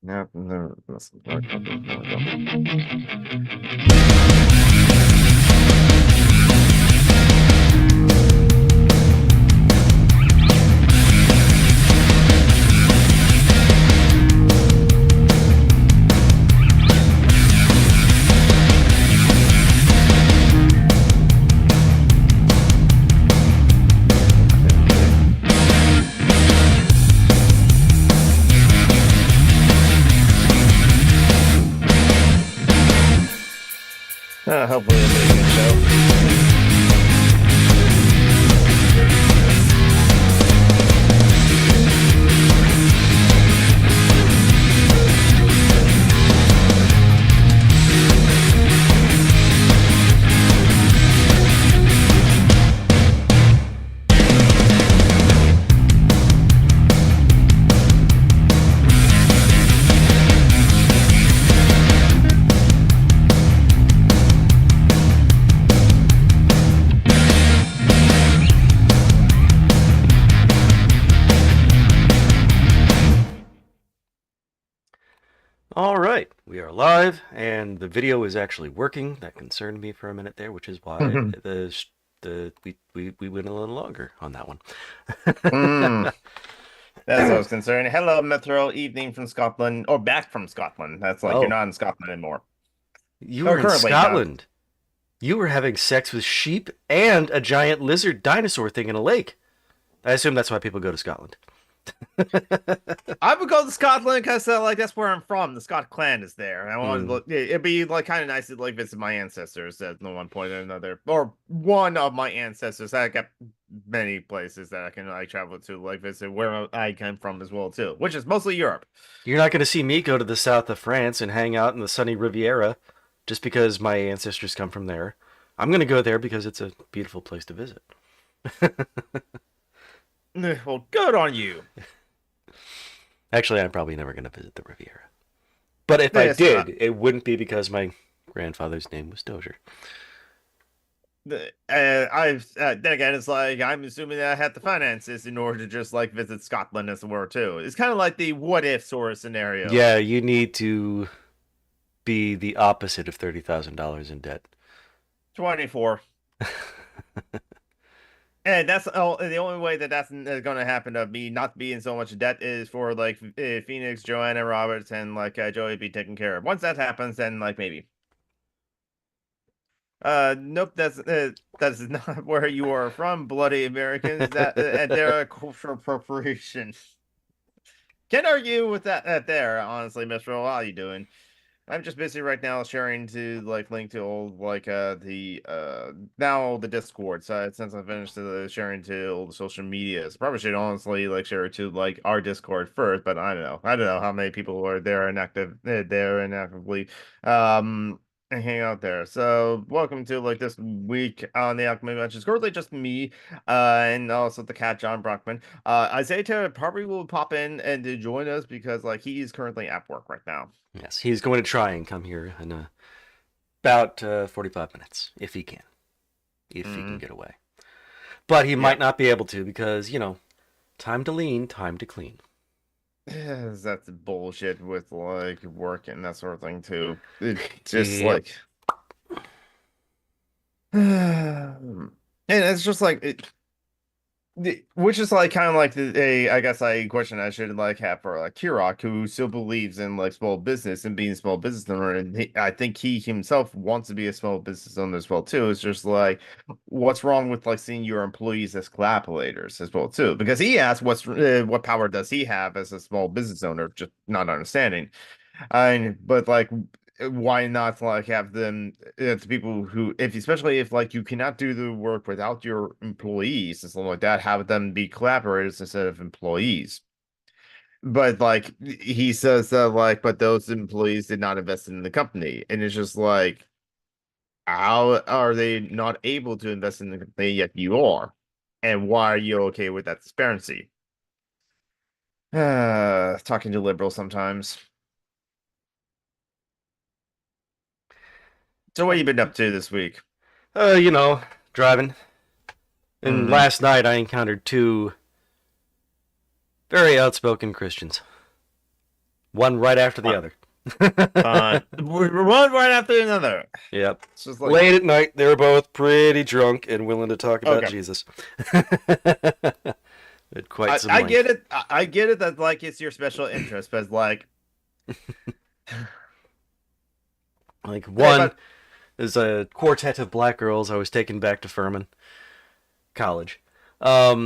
Yeah, no, listen, okay. Hopefully it'll be a good show. All right, we are live, and the video is actually working. That concerned me for a minute there, which is why we went a little longer on that one. Mm, that's what I was concerned. Hello, Metro. Evening from Scotland, or back from Scotland. That's like you're Oh, not in Scotland anymore, you or were in currently not. Scotland. You were having sex with sheep and a giant lizard dinosaur thing in a lake. I assume that's why people go to Scotland. I would go to Scotland because like that's where I'm from. The Scott clan is there. I want to Hmm. look. It'd be like kind of nice to like visit my ancestors at one point or another, or one of my ancestors. I got many places that I can like travel to, like visit where I come from as well too, which is mostly Europe. You're not going to see me go to the south of France and hang out in the sunny Riviera just because my ancestors come from there. I'm going to go there because it's a beautiful place to visit. Well, good on you. Actually, I'm probably never going to visit the Riviera. But if I Yes, did, it wouldn't be because my grandfather's name was Dozier. then again, it's like I'm assuming that I have the finances in order to just like visit Scotland as it were too. It's kind of like the what if sort of scenario. Yeah, you need to be the opposite of $30,000 in debt. 24. And that's the only way that that's going to happen of me not being so much debt is for like Phoenix, Joanna Roberts, and like Joey be taken care of. Once that happens, then like maybe. Nope, that's not where you are from, bloody Americans. That they're a cultural appropriation. Can't argue with that there, honestly, Mr. How are you doing? I'm just busy right now sharing to like link to old like the now the Discord. So since I finished sharing to all the social medias, probably should honestly like share it to like our Discord first, but I don't know. I don't know how many people are there and active there and actively and hang out there. So welcome to like this week on the Alchemy Match. It's currently just me and also the cat John Brockman. Isaiah Taylor probably will pop in and to join us because like he is currently at work right now. Yes, he's going to try and come here in about 45 minutes, if he can. If he can Mm, get away. But he yeah. might not be able to because, time to lean, time to clean. That's bullshit with like work and that sort of thing too. It just Yep. like and it's just like which is like kind of like I guess a question I should like have for like Kirok, who still believes in like small business and being a small business owner, and I think he himself wants to be a small business owner as well too. It's just like, what's wrong with like seeing your employees as collaborators as well too? Because he asked, what power does he have as a small business owner? Just not understanding. But like, why not like have them to people who, if especially if like you cannot do the work without your employees and something like that, have them be collaborators instead of employees. But like he says that like, but those employees did not invest in the company, and it's just like, how are they not able to invest in the company yet you are, and why are you okay with that disparity? Talking to liberals sometimes. So what have you been up to this week? Uh, you know, driving. And Hmm. last night I encountered two very outspoken Christians. one right after the Fine. other. We're one right after another. Yep. It's just like, Late at night, they were both pretty drunk and willing to talk about okay. Jesus. Had quite some I get length. it. I get it that like it's your special interest, but like, Like hey, one but is a quartet of black girls I was taken back to Furman College.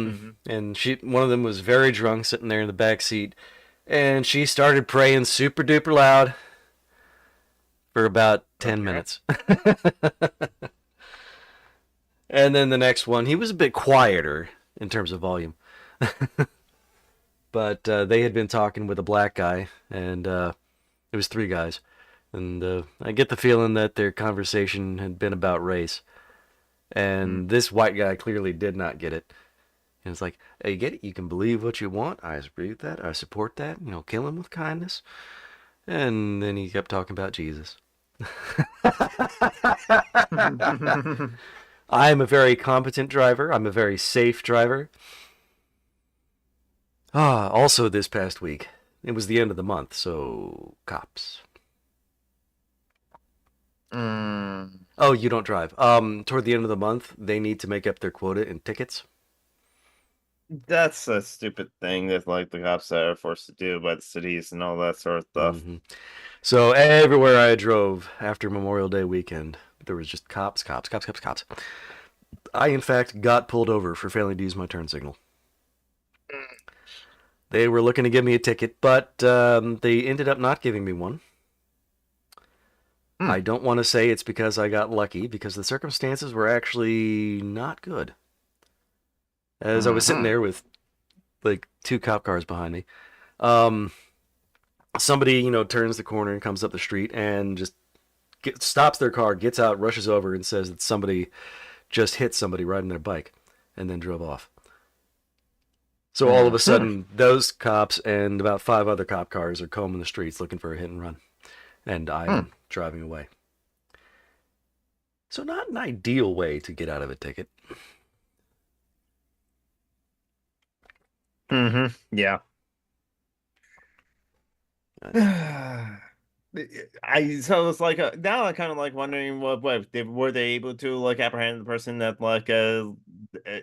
mhm. And one of them was very drunk, sitting there in the back seat, and she started praying super duper loud for about 10 Okay. minutes. And then the next one, he was a bit quieter in terms of volume. But they had been talking with a black guy, and it was three guys. And I get the feeling that their conversation had been about race. Mm. And this white guy clearly did not get it. And it's like, hey, you get it? You can believe what you want. I agree with that. I support that. You know, kill him with kindness. And then he kept talking about Jesus. I'm a very competent driver. I'm a very safe driver. Also this past week, it was the end of the month, so cops. Mm. Oh, you don't drive. Toward the end of the month, they need to make up their quota in tickets. That's a stupid thing that like the cops are forced to do by the cities and all that sort of stuff. hmm So everywhere I drove after Memorial Day weekend, there was just cops, cops, cops, cops, cops. I, in fact, got pulled over for failing to use my turn signal. They were looking to give me a ticket, but they ended up not giving me one. Mm. I don't want to say it's because I got lucky, because the circumstances were actually not good. As I was sitting Mm-hmm. there with like two cop cars behind me, um, somebody turns the corner and comes up the street and just stops their car, gets out, rushes over, and says that somebody just hit somebody riding their bike, and then drove off. So all of a Mm-hmm. sudden, those cops and about five other cop cars are combing the streets looking for a hit and run, and I'm driving away. So not an ideal way to get out of a ticket. Mm-hmm. Yeah. Uh, I so it's like now I'm kind of like wondering what were they able to like apprehend the person that like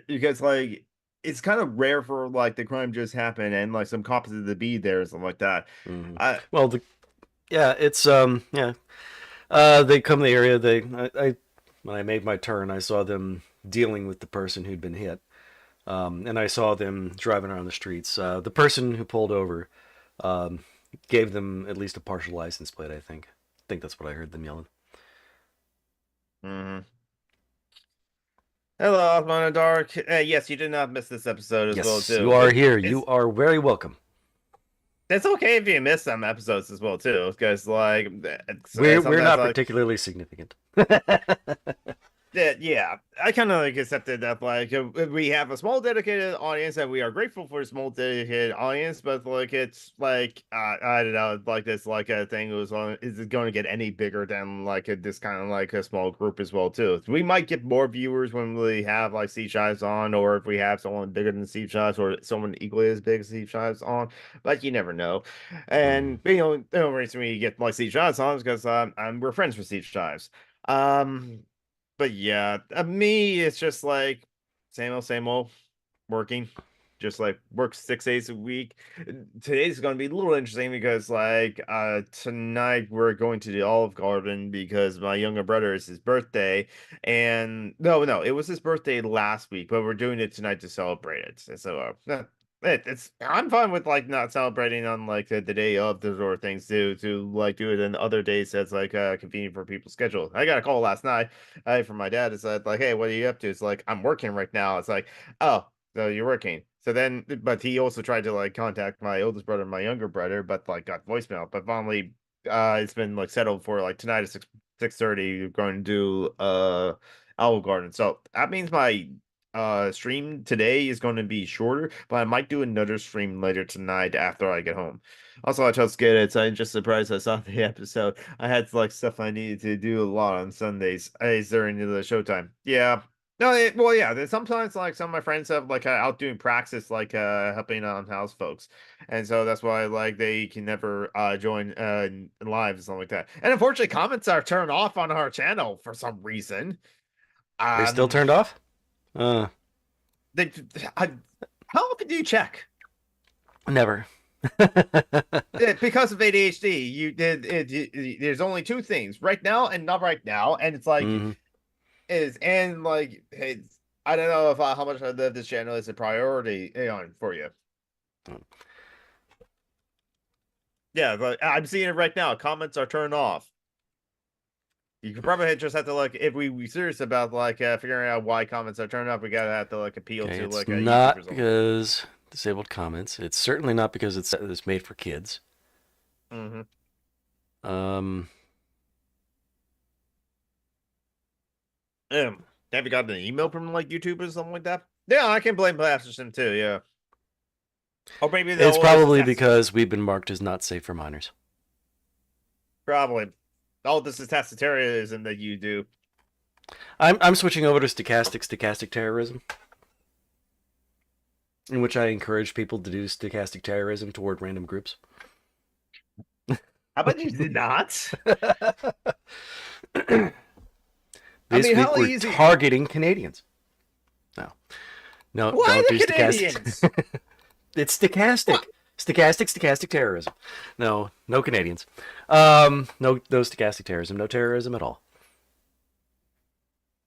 because like it's kind of rare for like the crime just happen and like some cops to be there or something like that. mhm. I Well, yeah, it's yeah. They come to the area. I when I made my turn, I saw them dealing with the person who'd been hit, and I saw them driving around the streets. The person who pulled over um, gave them at least a partial license plate. I think that's what I heard them yelling. Mhm. Hello, Osman Dark. Yes, you did not miss this episode as well Yes, you too. are here. You It's are very welcome. it's okay if you miss some episodes as well too, because like We're sometimes not like particularly significant. that, yeah, I kind of like accepted that like we have a small dedicated audience and we are grateful for a small dedicated audience, but like it's like I don't know, like this like a thing was on is it going to get any bigger than like this kind of like a small group as well too. We might get more viewers when we have like Steve Shives on, or if we have someone bigger than Steve Shives or someone equally as big as Steve Shives on, but you never know. Mm. And the only reason we get like Steve Shives on is because we're friends with Steve Shives. Um, but yeah, me, it's just like same old, working. Just like work 6 days a week. Today's gonna be a little interesting because like tonight we're going to the Olive Garden because my younger brother is his birthday. And no, it was his birthday last week, but we're doing it tonight to celebrate it. So it's I'm fine with like not celebrating on like the day of the sort of things to like do it in other days that's like convenient for people's schedule. I got a call last night from my dad. It said like, "Hey, what are you up to?" It's like, "I'm working right now." It's like, "Oh, so you're working." So then, but he also tried to like contact my oldest brother and my younger brother, but like got voicemail. But finally, it's been like settled for like tonight at 6:30. We're going to do Olive Garden. So that means my stream today is going to be shorter, but I might do another stream later tonight after I get home. Also, I just get it. So I'm just surprised I saw the episode. I had like stuff I needed to do a lot on Sundays during the showtime. Yeah. No, well, yeah. Sometimes like some of my friends have like out doing praxis, like helping on house folks, and so that's why like they can never join live and something like that. And unfortunately, comments are turned off on our channel for some reason. They're still Um, turned off. Uh, they, I, how often do you check? Never. Because of ADHD, you did it. There's only two things: right now and not right now, and it's like Hmm. is and like it's. I don't know if how much of this channel is a priority for you. Yeah, but I'm seeing it right now. Comments are turned off. You could probably just have to like if we serious about like figuring out why comments are turned off, we gotta have to like appeal Okay, to it's like a YouTube or not something. because disabled comments. It's certainly not because it's made for kids. Mm-hmm. Um, Have you gotten an email from like YouTube or something like that? Yeah, I can blame Blasterson too. Yeah, or maybe the it's whole this is probably test because we've been marked as not safe for minors. probably. Oh, this is tacitarianism that you do. I'm switching over to stochastic terrorism, in which I encourage people to do stochastic terrorism toward random groups. How about you did not? I This mean, week how we're easy? targeting Canadians. No, no, Why don't the do Canadians? stochastic. It's stochastic. What? Stochastic terrorism. No, no Canadians. No stochastic terrorism. No terrorism at all.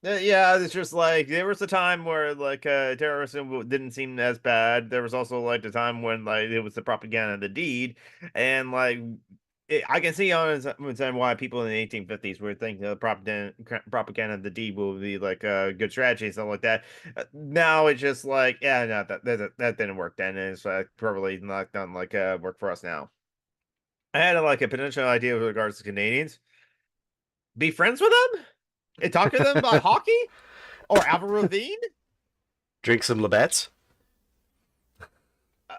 Yeah, it's just like there was a time where like terrorism didn't seem as bad. There was also like the time when like it was the propaganda of the deed, and like I can see on why people in the 1850s were thinking propaganda of the deed will be like a good strategy and stuff like that. Now it's just like yeah, no, that didn't work then, and it's probably not done like work for us now. I had like a potential idea with regards to Canadians. Be friends with them and talk to them about hockey or Avril Lavigne. Drink some Labatt's. Uh,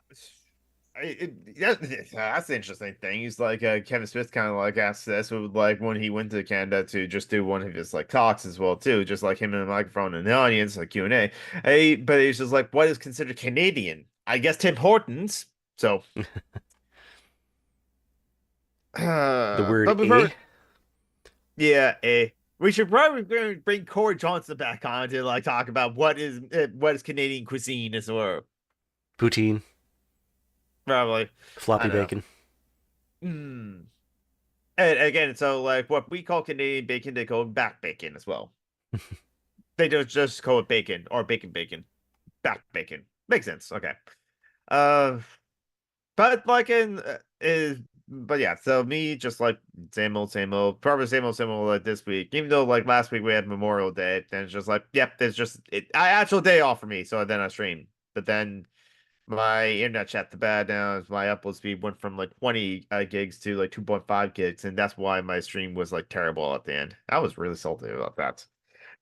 that's the interesting thing. He's like Kevin Smith kind of like asked this with like when he went to Canada to just do one of his like talks as well too, just like him and a microphone in the audience, like Q&A. But he's just like, what is considered Canadian? I guess Tim Hortons. So, The but word before, a. yeah, we should probably bring Corey Johnson back on to like talk about what is Canadian cuisine as well. Poutine. Probably, I Floppy don't know. bacon. Hmm. And again, so like what we call Canadian bacon, they call back bacon as well. They don't just call it bacon or bacon, back bacon. Makes sense. Okay. Uh, but like in is but yeah. So me just like same old, probably same old like this week. Even though like last week we had Memorial Day, then it's just like yep, there's just I actual day off for me. So then I streamed, but then my internet chat the bad now is my upload speed went from like 20 gigs to like 2.5 gigs, and that's why my stream was like terrible at the end. I was really salty about that.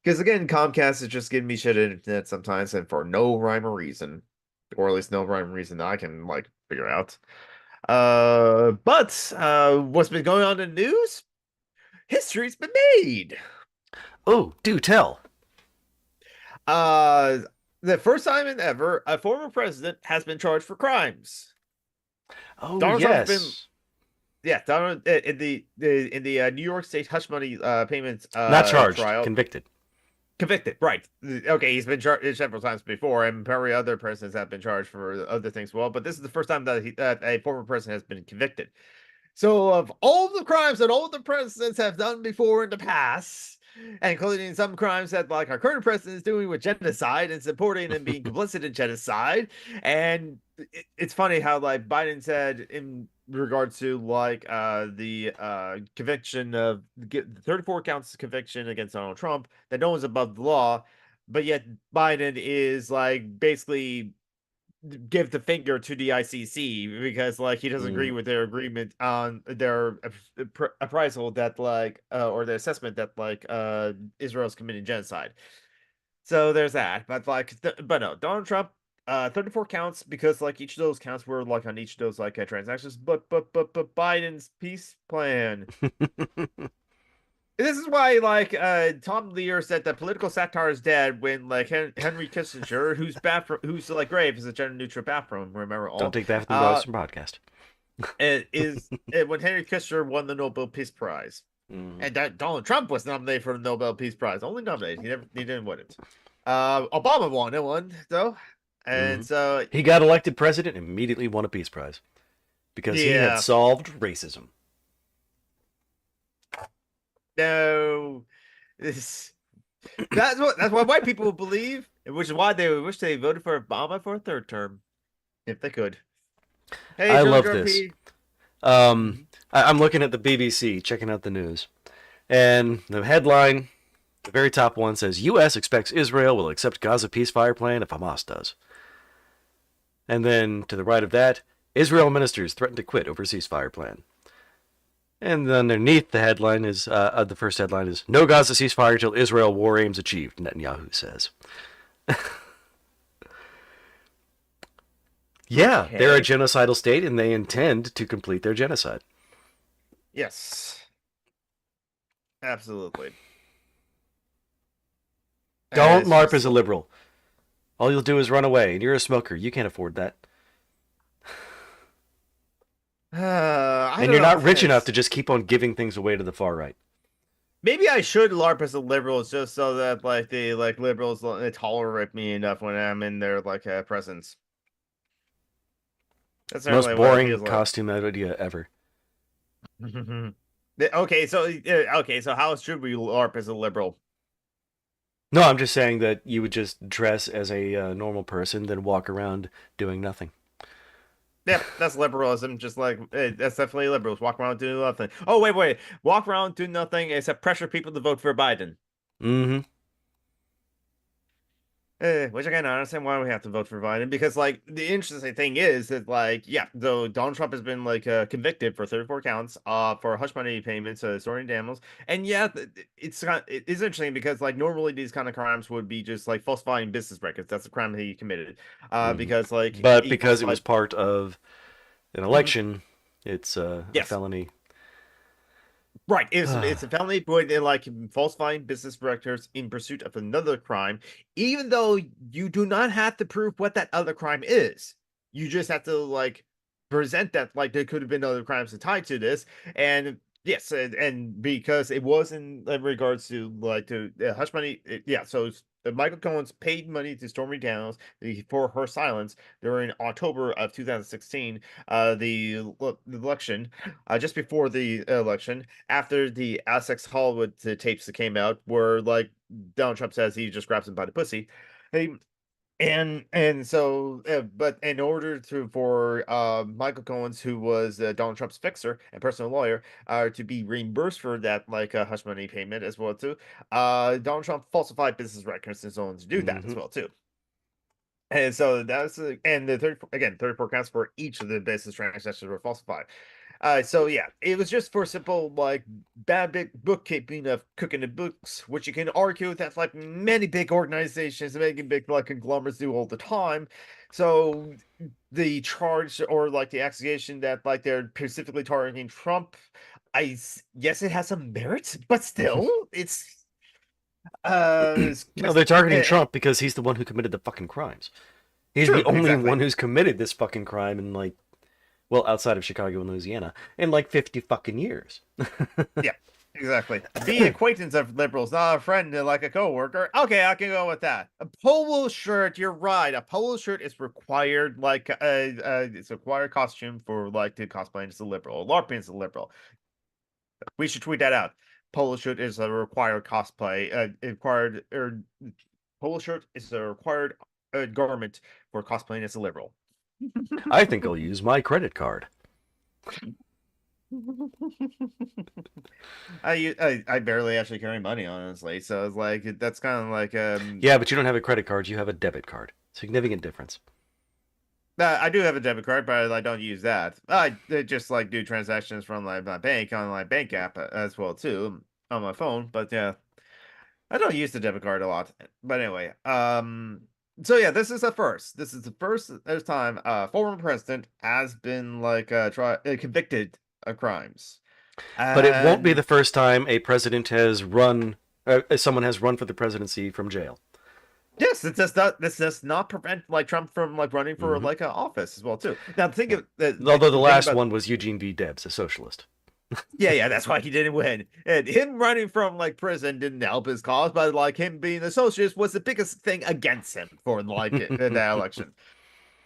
Because again, Comcast is just giving me shit internet sometimes and for no rhyme or reason. Or at least no rhyme or reason that I can like figure out. But what's been going on in the news? History's been made. Oh, do tell. Uh the first time in ever a former president has been charged for crimes. Oh, Donald Trump's been yes. yeah, Donald in the New York State hush money payments Not charged. trial, Convicted. convicted. Right. Okay, he's been charged several times before, and probably other persons have been charged for other things. Well, but this is the first time that a former president has been convicted. So, of all the crimes that all the presidents have done before in the past, including some crimes that like our current president is doing with genocide and supporting and being complicit in genocide, and it's funny how like Biden said in regards to like the conviction of 34 counts of conviction against Donald Trump that no one's above the law, but yet Biden is like basically give the finger to the ICC because like he doesn't agree Mm. with their agreement on their appraisal that like or their assessment that like Israel's committing genocide. So there's that. But like but no, Donald Trump 34 counts because like each of those counts were like on each of those like transactions, but Biden's peace plan This is why, like, Tom Lear said that political satire is dead when, like, Henry Kissinger, whose like grave is a gender neutral bathroom, remember Don't all, take that from the uh, Boston podcast. when Henry Kissinger won the Nobel Peace Prize, Mm-hmm. and that Donald Trump was nominated for the Nobel Peace Prize, only nominated, he didn't win it. Obama won it one though, Mm-hmm. and so He got elected president and immediately won a peace prize because he had yeah, solved racism. no, this. That's what white people would believe, which is why they wish they voted for Obama for a third term, if they could. Hey, I Joe love this. P. Um, I'm looking at the BBC, checking out the news, and the headline, the very top one says, "U.S. expects Israel will accept Gaza ceasefire plan if Hamas does." And then to the right of that, Israel ministers threaten to quit over ceasefire plan. And underneath the headline is the first headline is "No Gaza ceasefire till Israel war aims achieved," Netanyahu says. Yeah, they're a Okay. genocidal state and they intend to complete their genocide. Yes. Absolutely. Don't It's LARP just as a liberal. All you'll do is run away, and you're a smoker. You can't afford that. I And don't you're know. not rich enough to just keep on giving things away to the far right. Maybe I should LARP as a liberals just so that like the like liberals tolerate me enough when I'm in their like presence. That's Most certainly what it boring feels like. costume idea ever. Okay, so how should we LARP as a liberal? No, I'm just saying that you would just dress as a normal person, then walk around doing nothing. Yep, that's liberalism. Just like that's definitely liberals. Walk around doing nothing. Oh wait, walk around doing nothing except pressure people to vote for Biden. Mm-hmm. Which again, I understand why we have to vote for Biden because, like, the interesting thing is that, like, yeah, though Donald Trump has been like convicted for 34 counts, for hush money payments, storing damages, and yeah, it's interesting because like normally these kind of crimes would be just like falsifying business records. That's a crime that he committed, Mm-hmm. because like But he because it was falsified. part of an Mhm. election, it's a Yes, felony. right. It's a felony, but they're like falsifying business records in pursuit of another crime, even though you do not have to prove what that other crime is. You just have to like present that like there could have been other crimes tied to this, and yes, and because it was in regards to like to hush money, yeah. So Michael Cohen's paid money to Stormy Daniels for her silence during October of 2016, the election, just before the election after the Essex Hollywood tapes that came out, where like Donald Trump says he just grabs him by the pussy. Hey, and so, but in order for Michael Cohen's, who was Donald Trump's fixer and personal lawyer, to be reimbursed for that like hush money payment as well too, Donald Trump falsified business records and so on to do that as Mm-hmm. well too. And so that's and the 34 counts for each of the business transactions were falsified. So yeah, it was just for simple like bad big bookkeeping of cooking the books, which you can argue that's like many big organizations, many big like conglomerates do all the time. So the charge or like the accusation that like they're specifically targeting Trump, yes, it has some merit, but still, it's No, just they're targeting Trump because he's the one who committed the fucking crimes. He's the true, only exactly. one who's committed this fucking crime in like, well, outside of Chicago and Louisiana, in like 50 fucking years. Yeah, exactly. Be acquaintance of liberals, not a friend like a coworker. Okay, I can go with that. A polo shirt, you're right. A polo shirt is required, like it's a required costume for like to cosplay as a liberal, LARPing as a liberal. We should tweet that out. Polo shirt is a required cosplay. Required or polo shirt is a required garment for cosplaying as a liberal. I think I'll use my credit card. I barely actually carry money, honestly. So it's like that's kind of like Yeah, but you don't have a credit card, you have a debit card. Significant difference. I do have a debit card, but I don't use that. I just like do transactions from like my bank on my bank app as well too on my phone. But yeah, I don't use the debit card a lot. But anyway, so yeah, this is a first. This is the first time former president has been like convicted of crimes. But it won't be And the first time a president has run, someone has run for the presidency from jail. yes, this does not prevent like Trump from like running for Hmm. like an office as well too. Now think Yeah. of Although the the thing last about one was Eugene V. Debs, a socialist. yeah, that's why he didn't win. And him running from like prison didn't help his cause, but like him being a socialist was the biggest thing against him for like that election.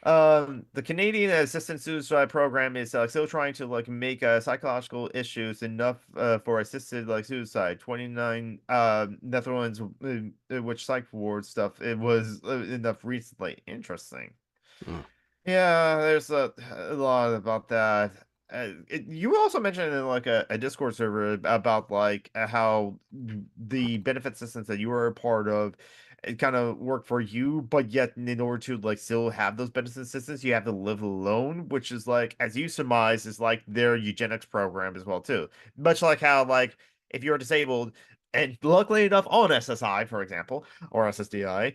The Canadian Assistant Suicide Program is still trying to like make psychological issues enough for assisted like suicide. 29 Netherlands, which psych ward stuff, it was enough recently. Interesting. Mm. Yeah, there's a lot about that. You also mentioned in like a Discord server about like how the benefit systems that you were a part of it kind of work for you, but yet in order to like still have those benefit systems, you have to live alone, which is like, as you surmise, is like their eugenics program as well too. Much like how like if you're disabled, and luckily enough on SSI, for example, or SSDI,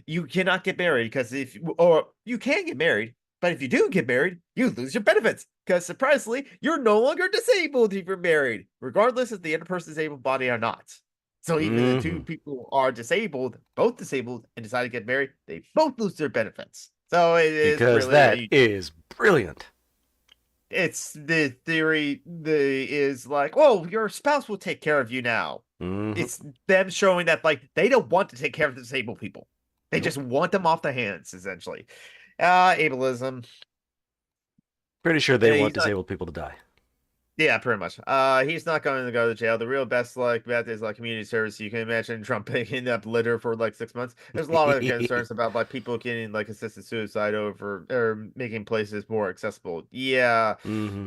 you cannot get married because if or you can get married, but if you do get married, you lose your benefits because surprisingly, you're no longer disabled if you're married, regardless if the other person's able-bodied or not. So even if the two Hmm. people are disabled, both disabled, and decide to get married, they both lose their benefits. So it is Because really that is brilliant. it's the theory the is like, oh, your spouse will take care of you now. Hmm. It's them showing that like they don't want to take care of the disabled people. They Nope. just want them off the hands, essentially. Ableism. Pretty sure they want He's not disabled people to die. yeah, pretty much. He's not going to go to jail. The real best like bet is like community service. You can imagine Trump picking up litter for like 6 months. There's a lot of concerns about like people getting like assisted suicide over or making places more accessible. Yeah, Hmm.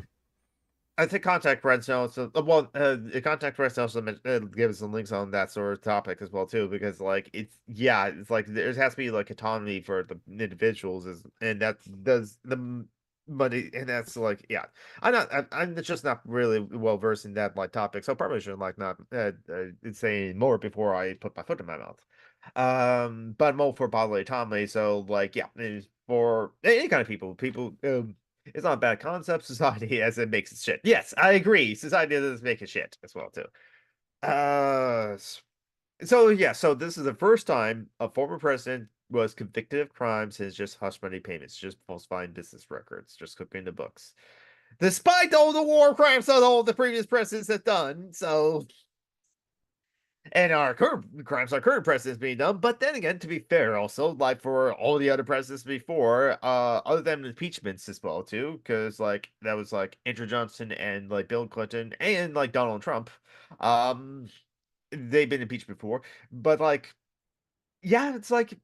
I think contact Fred also contact Fred also gives some links on that sort of topic as well too because like it's like there has to be like autonomy for the individuals and that does the money and that's like yeah I'm just not really well versed in that like topic so probably should like not say more before I put my foot in my mouth but I'm all for bodily autonomy so like yeah it's for any kind of people it's not a bad concept. Society as it makes it shit. Yes, I agree. Society does make it shit as well too. Uh, so yeah, so this is the first time a former president was convicted of crime since just hush money payments, just falsifying business records, just cooking the books, despite all the war crimes that all the previous presidents have done. So and our current crimes, our current president's being done. But then again, to be fair, also like for all the other presidents before, other than impeachments as well too, because like that was like Andrew Johnson and like Bill Clinton and like Donald Trump, um, they've been impeached before. But like yeah, it's like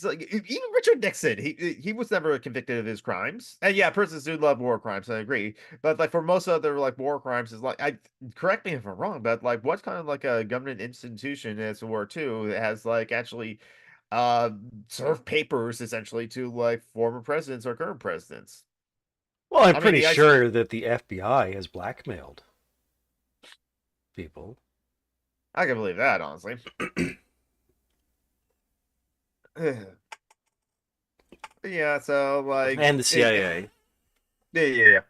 even Richard Nixon, he was never convicted of his crimes. And yeah, persons do love war crimes, I agree. But like for most other like war crimes, is like I correct me if I'm wrong, but like what kind of like a government institution as War II that has like actually uh served papers essentially to like former presidents or current presidents? Well, I'm I mean pretty the IC sure that the FBI has blackmailed people. I can believe that honestly. Yeah, so like And the CIA. yeah.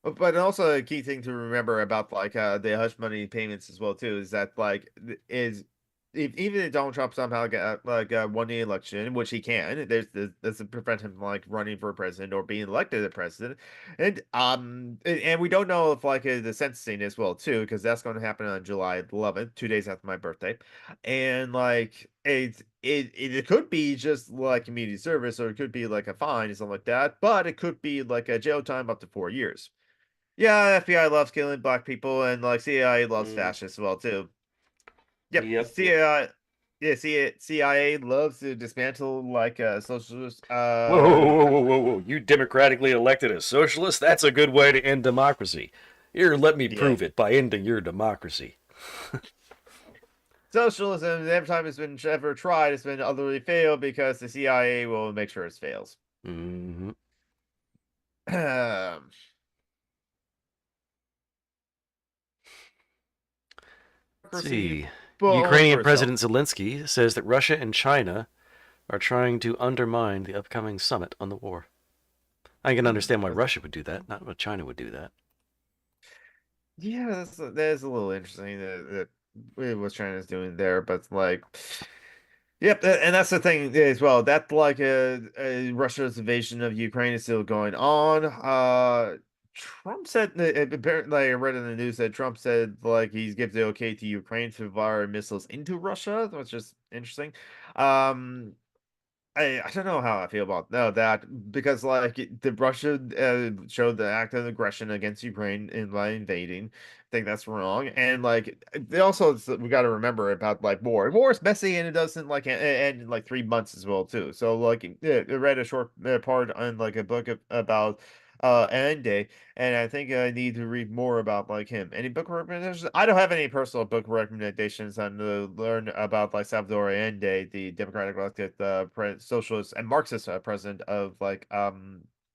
But also a key thing to remember about like the hush money payments as well too is that like is if even if Donald Trump somehow got like won the election, which he can, there's doesn't prevent him from like running for president or being elected as president, and we don't know if like the sentencing as well too because that's going to happen on July 11th, 2 days after my birthday, and like it could be just like community service or it could be like a fine or something like that, but it could be like a jail time up to 4 years. Yeah, FBI loves killing black people, and like CIA loves Mm, fascists as well too. Yep, yep, yep. CIA, yeah, CIA loves to dismantle like socialist. Whoa, whoa, whoa, whoa, whoa, whoa. You democratically elected a socialist? That's a good way to end democracy. Here, let me Yeah, prove it by ending your democracy. socialism. Every time it's been ever tried, it's been utterly failed because the CIA will make sure it fails. Hmm. Let's Democracy, see. but for Ukrainian itself. President Zelensky says that Russia and China are trying to undermine the upcoming summit on the war. I can understand why Russia would do that, not why China would do that. Yeah, that's a little interesting that it was China's doing there, but like, yep, and that's the thing as well. That like Russia's invasion of Ukraine is still going on. Trump said apparently I read in the news that Trump said like he's given the okay to Ukraine to fire missiles into Russia, which is interesting. Um, I don't know how I feel about no that because like the Russia showed the act of aggression against Ukraine in by invading. I think that's wrong, and like they also we got to remember about like war. War is messy and it doesn't like end in like 3 months as well too. So like I read a short part on like a book about Ende, and I think I need to read more about like him. Any book recommendations? I don't have any personal book recommendations on to learn about like Salvador Allende, the democratic elected socialist and Marxist president of like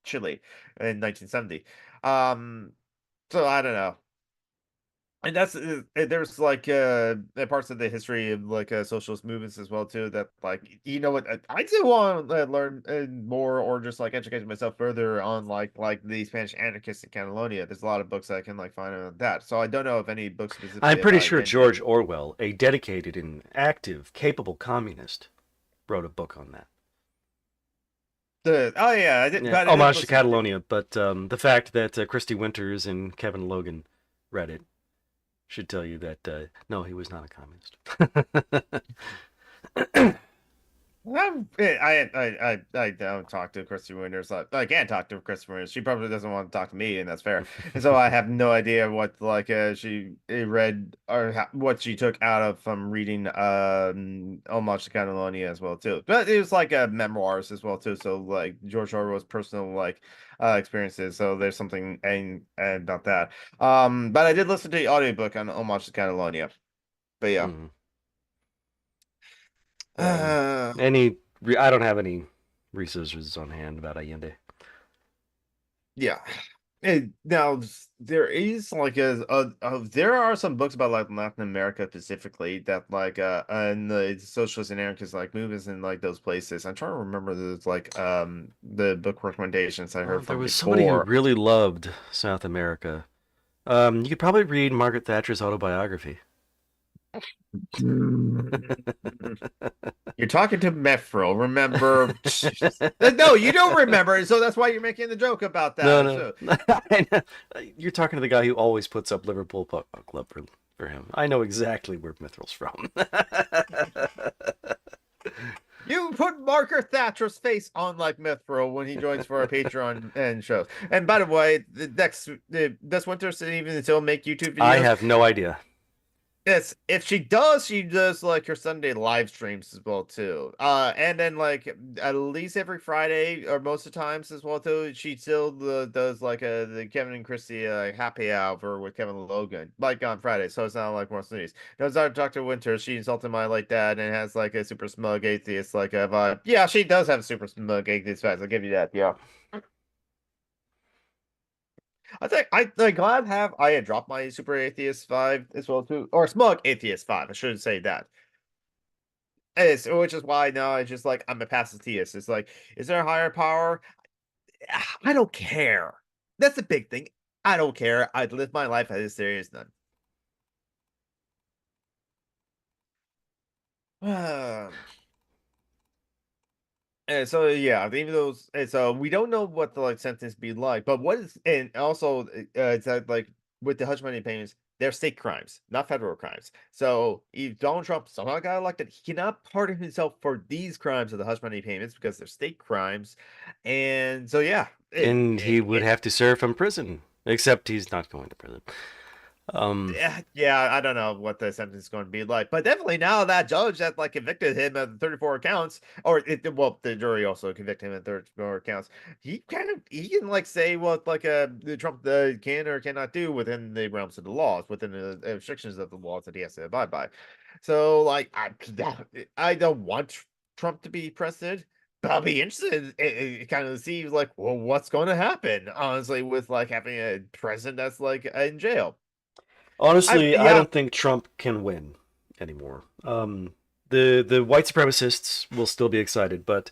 Chile in 1970. Um, so I don't know. And that's there's like parts of the history of like socialist movements as well too that like you know what I do want to learn more or just like educate myself further on like the Spanish anarchists in Catalonia. There's a lot of books I can like find on that. So I don't know if any books I'm specifically pretty about sure Allende. George Orwell, a dedicated and active, capable communist, wrote a book on that. The oh yeah, Yeah, but I didn't homage to listen to. Catalonia, but the fact that Christy Winters and Kevin Logan read it should tell you that no, he was not a communist. I don't talk to Christy Winters. I can't talk to Christy Winters. She probably doesn't want to talk to me, and that's fair. And so I have no idea what like she read or what she took out of from reading Homage to Catalonia as well too. But it was like memoirs as well too. So like George Orwell's personal like experiences. So there's something about that. But I did listen to the audiobook on Homage to Catalonia. But yeah. Mm. Um, Uh, I don't have any resources on hand about Allende. Yeah. Now there is like there are some books about like Latin America specifically that like and the socialist and anarchist like movements in like those places. I'm trying to remember the book recommendations I Oh, heard there from was somebody who before. really loved South America. You could probably read Margaret Thatcher's autobiography. You're talking to Mefro, remember? No, you don't remember, so that's why you're making the joke about No, that. So no. You're talking to the guy who always puts up Liverpool Book Club for him. I know exactly where Mithril's from. you put Margaret Thatcher's face on like Mithro when he joins for our Patreon and shows. And by the way, this winter even still make YouTube I videos. have no idea. Yes, if she does like her Sunday live streams as well too. And then like at least every Friday or most of the times as well too. She still does like the Kevin and Christie happy hour with Kevin Logan like on Friday. So it's not like more Sundays. Knows Dr. Winter. She insulted my like dad and has like a super smug atheist like a vibe. Yeah, she does have a super smug atheist vibes. I'll give you that. Yeah. I think I glad have I had dropped my super atheist vibe as well too, or smug atheist vibe. I should say that. Which is why now I just like I'm a pacifist. It's like, is there a higher power? I don't care. That's the big thing. I don't care. I'd live my life as there is none. And so yeah, even though and so we don't know what the like sentence be like, but what is and also it's that like with the hush money payments, they're state crimes, not federal crimes. So if Donald Trump somehow got elected, he cannot pardon himself for these crimes of the hush money payments because they're state crimes. And so yeah, And he would have to serve from prison, except he's not going to prison. Um, yeah, I don't know what the sentence is going to be like, but definitely now that judge that like convicted him of 34 counts, or well, the jury also convicted him of 34 counts. He can like say what like the Trump can or cannot do within the realms of the laws, within the restrictions of the laws that he has to abide by. So like I don't want Trump to be president. But I'll be interested in kind of see like, well, what's going to happen, honestly, with like having a president that's like in jail. Honestly, I Yeah, don't think Trump can win anymore. The white supremacists will still be excited, but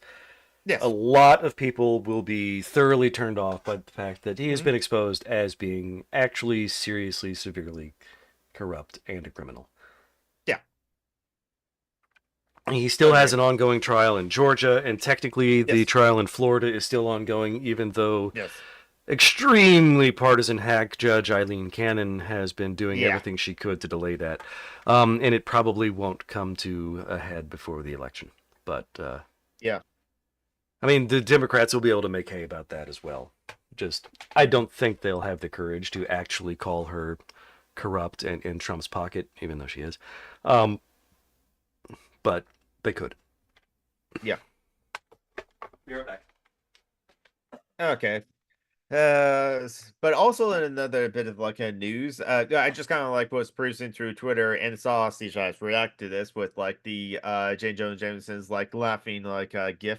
a Yes. lot of people will be thoroughly turned off by the fact that he has Hmm. been exposed as being actually seriously, severely corrupt and a criminal. Yeah. He still has Agreed. an ongoing trial in Georgia, and technically the Yes. trial in Florida is still ongoing, even though Yes. extremely partisan hack Judge Eileen Cannon has been doing Yeah. everything she could to delay that. And it probably won't come to a head before the election. But, Yeah. I mean, the Democrats will be able to make hay about that as well. Just, I don't think they'll have the courage to actually call her corrupt and in Trump's pocket, even though she is. Um, but they could. Yeah. Be right back. Okay. But also in another bit of like a news, I just kind of like was cruising through Twitter and saw Steve Jobs react to this with like the Jane Jones Jameson's like laughing like gif,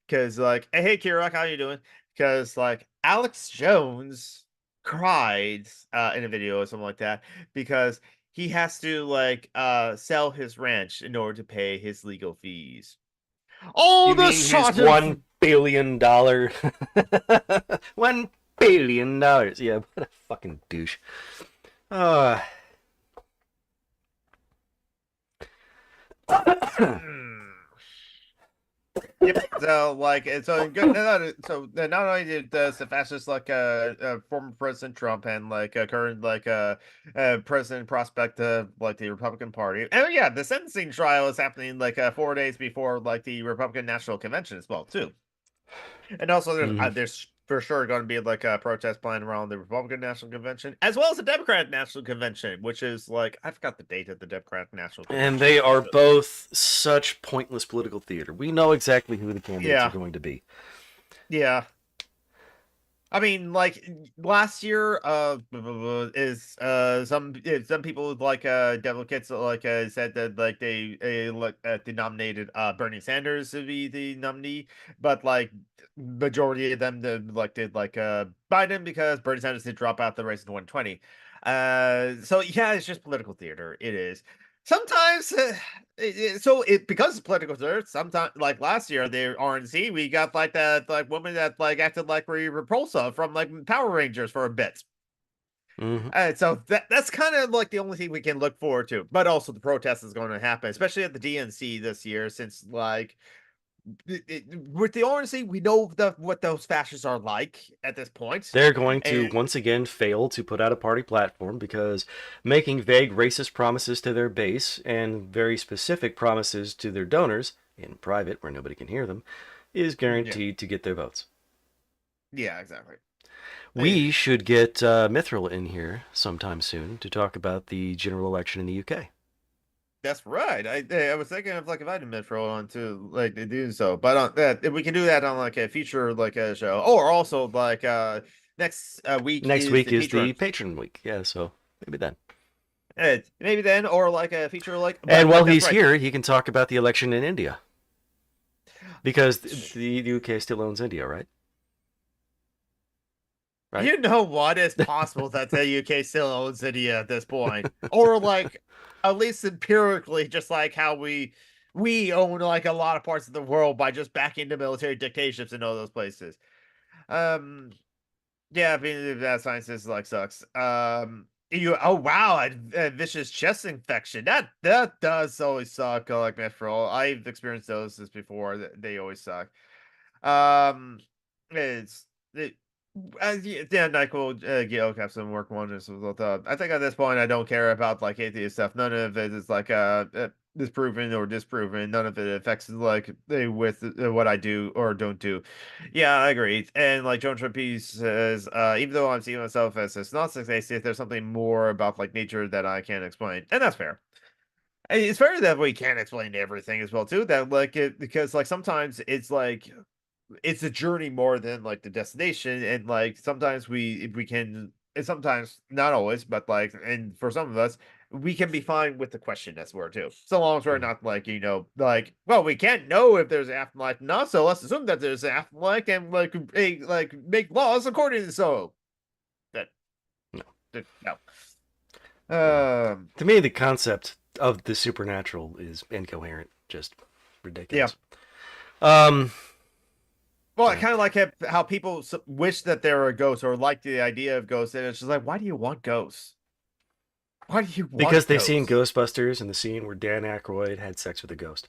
because like, hey Kirok, how you doing? Because like Alex Jones cried in a video or something like that because he has to like sell his ranch in order to pay his legal fees. Oh, You the mean his shot of $1 billion? $1 billion. Yeah, what a fucking douche. Uh, Yep. So like, and so good. So not only does the fascist like former President Trump and like current like president prospect of like the Republican Party, and yeah, the sentencing trial is happening like 4 days before like the Republican National Convention as well too. And also mhm. there's for sure going to be like a protest plan around the Republican National Convention as well as the Democratic National Convention, which is like I forgot the date of the Democratic National And Convention. they are both such pointless political theater. We know exactly who the candidates are Yeah, going to be. yeah. I mean, like last year, is some people like Delegates like said that like they like denominated Bernie Sanders to be the nominee, but like majority of them elected like Biden because Bernie Sanders did drop out the race in 2020. So yeah, it's just political theater. It is. Sometimes, because it's political theater. Sometimes, like last year, the RNC, we got like that like woman that like acted like Repulsa from like Power Rangers for a bit. Hmm. So that's kind of like the only thing we can look forward to. But also, the protest is going to happen, especially at the DNC this year, since like with the RNC, we know what those fascists are like at this point, They're going to and once again fail to put out a party platform because making vague racist promises to their base and very specific promises to their donors in private where nobody can hear them is yeah, guaranteed to get their votes. yeah, exactly. We should get Mithril in here sometime soon to talk about the general election in the UK. That's right. I was thinking of like inviting Metro on to like to do so, but on that if we can do that on like a future like a show, or also like next week Next is week the is the Patreon. patron week. Yeah, so maybe then. Maybe then, or like a feature like, And but while like that's he's right. here, he can talk about the election in India because the UK still owns India, right? Right? You know what? It's possible that the UK still owns India at this point, or like at least empirically, just like how we own like a lot of parts of the world by just backing the military dictatorships in all those places. Um, Yeah, being that sciences like sucks. You oh wow, a vicious chest infection. That does always suck. Like Metro, I've experienced those before. They always suck. Um, it's it, yeah, Nyquil, Gil have some work wonders with I think at this point I don't care about like atheist stuff. None of it is like disproven or disproven. None of it affects like with what I do or don't do. Yeah, I agree. And like John Trapeze says, even though I'm seeing myself as a Gnostic atheist, there's something more about like nature that I can't explain, and that's fair. And it's fair that we can't explain everything as well too. That like it because like sometimes it's like it's a journey more than like the destination, and like sometimes we can, and sometimes not always, but like and for some of us we can be fine with the question as we're too, so long as we're Mm. not like like well we can't know if there's an afterlife or not, so let's assume that there's an afterlife and like make laws according to so that, No. no. Yeah. um To me, the concept of the supernatural is incoherent, just yeah. ridiculous. Um, Well, I Yeah. kind of like how people wish that they were a ghost or like the idea of ghosts, and it's just like, why do you want ghosts? Why do you Because want they've seen ghosts? Ghostbusters and the scene where Dan Aykroyd had sex with a ghost.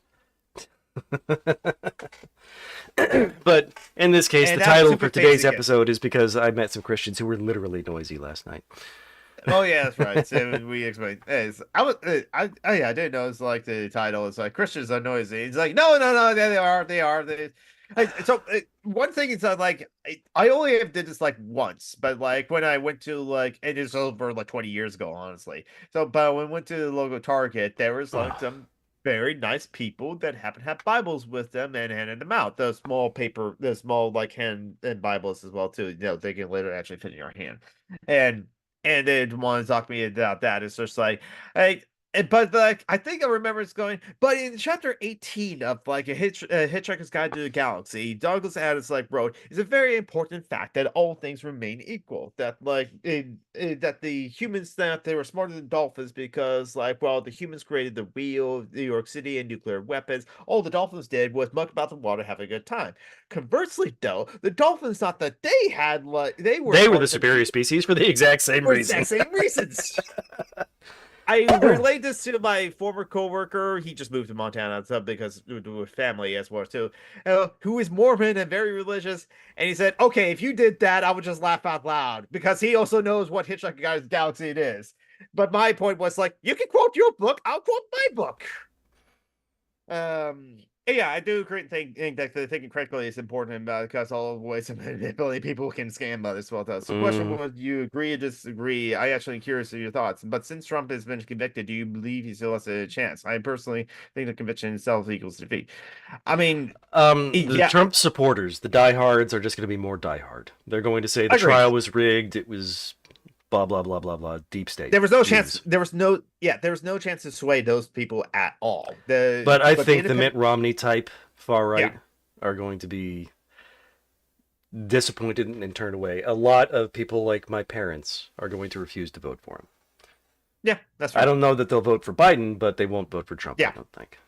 But in this case, the And that's title for super today's basic. episode is because I met some Christians who were literally noisy last night. Oh yeah, that's right. So we explained. I was, yeah, I didn't know it's like the title is like Christians are noisy. It's like no, they are, they are. One thing is that like I only have did this like once, but like when I went to like it is over like 20 years ago, honestly. So, but when I went to the local Target, there was like Oh, some very nice people that happen to have Bibles with them and handing them out. Those small paper, the small like hand and Bibles as well too. You know, they can later actually fit in your hand, and they want to talk to me about that. It's just like, I, but like I think I remember it's going. But in chapter 18 of like a Hitchhiker's Guide to the Galaxy, Douglas Adams like wrote, "It's a very important fact that all things remain equal. That like that the humans that they were smarter than dolphins because like well the humans created the wheel, New York City, and nuclear weapons. All the dolphins did was muck about the water, have a good time. Conversely, though, the dolphins thought that they had like they were they were the smarter than superior humans." species for the exact same For the reason. exact same reasons. I relayed this to my former coworker. He just moved to Montana so because with family as well too, who is Mormon and very religious. And he said, "Okay, if you did that, I would just laugh out loud because he also knows what Hitchhiker Guy's Galaxy it is." But my point was like, you can quote your book, I'll quote my book. Um, yeah, I do think that the thinking critically is important because all of the ways of manipulating people can scam others well. Though. So, question: Mm, would you agree or disagree? I actually am curious of your thoughts. But since Trump has been convicted, do you believe he still has a chance? I personally think the conviction itself equals defeat. I mean, the yeah, Trump supporters, the diehards, are just going to be more diehard. They're going to say the agreed. trial was rigged. It was blah blah blah blah blah. Deep state There was no chance. news. There was no chance to sway those people at all. But I But the think the Mitt independent, Romney type far yeah, right are going to be disappointed and turned away. A lot of people like my parents are going to refuse to vote for him. yeah, that's I fair. don't know that they'll vote for Biden, but they won't vote for Trump, I Yeah, don't think.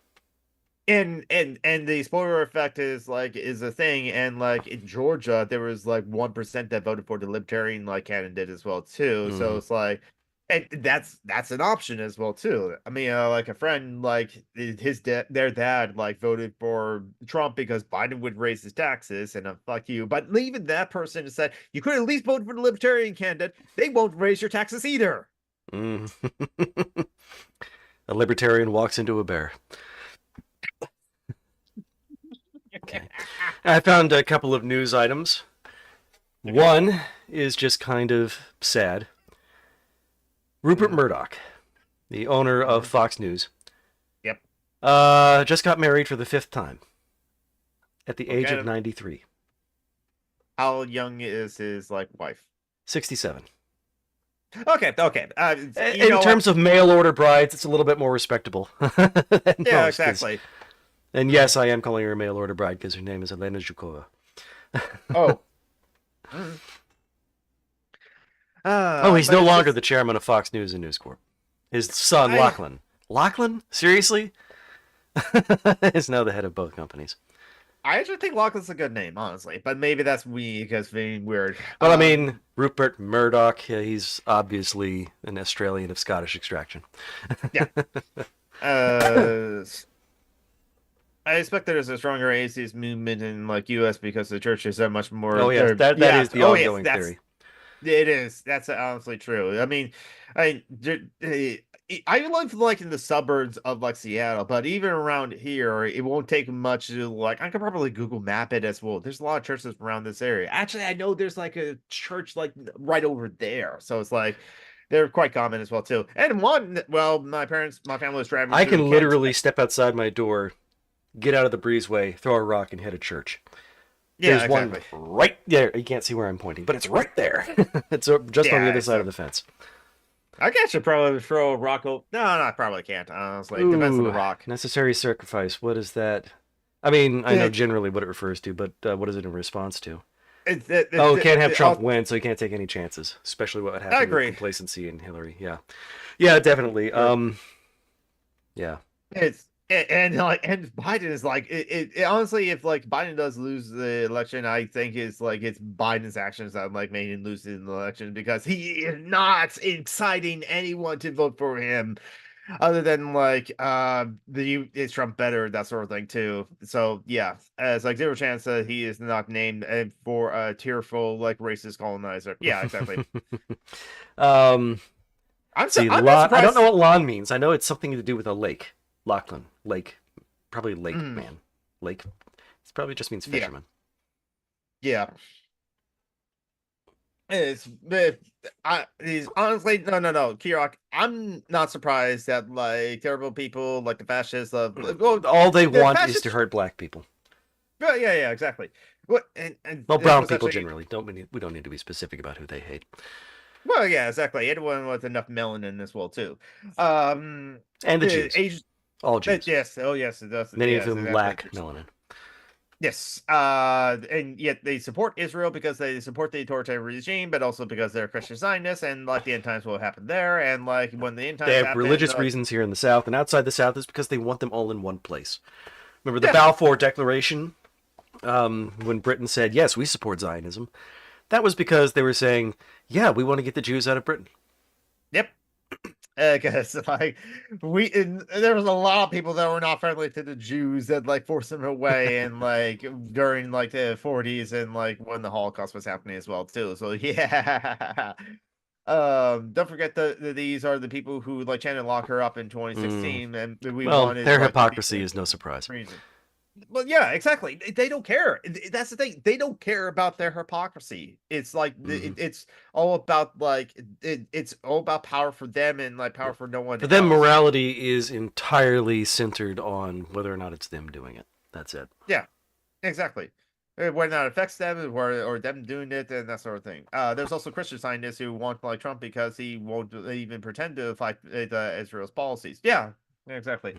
and the spoiler effect is a thing, and like in Georgia there was like 1% that voted for the libertarian like candidate as well too, so Mm. it's like and that's an option as well too. I mean like a friend like their dad like voted for Trump because Biden would raise his taxes and fuck you, but even that person said you could at least vote for the libertarian candidate, they won't raise your taxes either. Mm. A libertarian walks into a bear. Okay. I found a couple of news items. Okay. One is just kind of sad. Rupert Mhm. Murdoch, the owner of Mhm. Fox News, Yep. just got married for the fifth time at the age of Okay. 93. How young is his like wife? 67. Okay. You In know what? terms of mail order brides, it's a little bit more respectable than Yeah, most. exactly. And yes, I am calling her a mail order bride because her name is Elena Zhukova. Oh. Mm. Oh, he's But no it's longer just the chairman of Fox News and News Corp. His son, I Lachlan. Lachlan? Seriously? Is now the head of both companies. I actually think Lachlan's a good name, honestly. But maybe that's me because being weird. But I mean, Rupert Murdoch, yeah, he's obviously an Australian of Scottish extraction. Yeah. Uh, I expect there's a stronger atheist movement in like U.S. because the churches are much Oh more. yes, that Yeah. is the Oh yes, ongoing that's theory. it is. That's honestly true. I mean, I live like in the suburbs of like Seattle, but even around here, it won't take much to like. I could probably Google Map it as well. There's a lot of churches around this area. Actually, I know there's like a church like right over there, so it's like they're quite common as well too. And one, well, my family was driving I through can Kent. literally step outside my door, get out of the breezeway, throw a rock, and hit a church. Yeah, There's one exactly. right there. You can't see where I'm pointing, but it's right there. It's just on the Yeah, other side of so the fence. I guess I should probably throw a rock. No, I probably can't. Honestly, it depends on the Ooh, rock. necessary sacrifice. What is that? I mean, I know It, generally what it refers to, but what is it in response to? Oh, can't have it, Trump win, so you can't take any chances, especially what would I happen with agree. complacency in Hillary. Yeah, yeah, definitely. Yeah. It's and Biden is like honestly, if like Biden does lose the election, I think it's Biden's actions that like made him lose the election because he is not inciting anyone to vote for him other than like the is Trump better, that sort of thing too. So yeah, it's like zero chance that he is not named for a tearful like racist colonizer. Yeah, exactly. um, see, I'm not lawn. I don't know surprised. what lawn means. I know it's something to do with a lake. Lachlan, lake, probably lake Mm, man, lake. It probably just means yeah, fisherman. yeah. It's honestly no Kirok. I'm not surprised that like terrible people like the fascists well All they the want is to fascists. hurt black people. Yeah, exactly. What and Well, this brown was people actually generally. We don't need to be specific about who they hate. well yeah exactly anyone with enough melanin as well too. Um, And the the Jews, Asian all Jews. yes oh yes it does Many of yes whom exactly. lack melanin. Yes, and yet they support Israel because they support the authoritarian regime, but also because they're Christian Zionists, and like the end times will happen there, and like when the end They times have happen, religious reasons here in the South, and outside the South is because they want them all in one place. Remember the yeah, Balfour Declaration, when Britain said, yes, we support Zionism? That was because they were saying, yeah, we want to get the Jews out of Britain. yep, because like there was a lot of people that were not friendly to the Jews that like forced them away, and like during like the 40s and like when the Holocaust was happening as well too. So yeah. Don't forget that these are the people who like Shannon locked her up in Mm. 2016, and we Well, wanted their like to be hypocrisy is no surprise. reason. Well, yeah, exactly. They don't care. That's the thing. They don't care about their hypocrisy. It's like Mm-hmm. it's all about like it's all about power for them and like power Yeah. for no one For them, else. morality is entirely centered on whether or not it's them doing it. That's it. Yeah, exactly. Whether or not it affects them or them doing it and that sort of thing. There's also Christian scientists who want like Trump because he won't even pretend to fight Israel's policies. Yeah, exactly.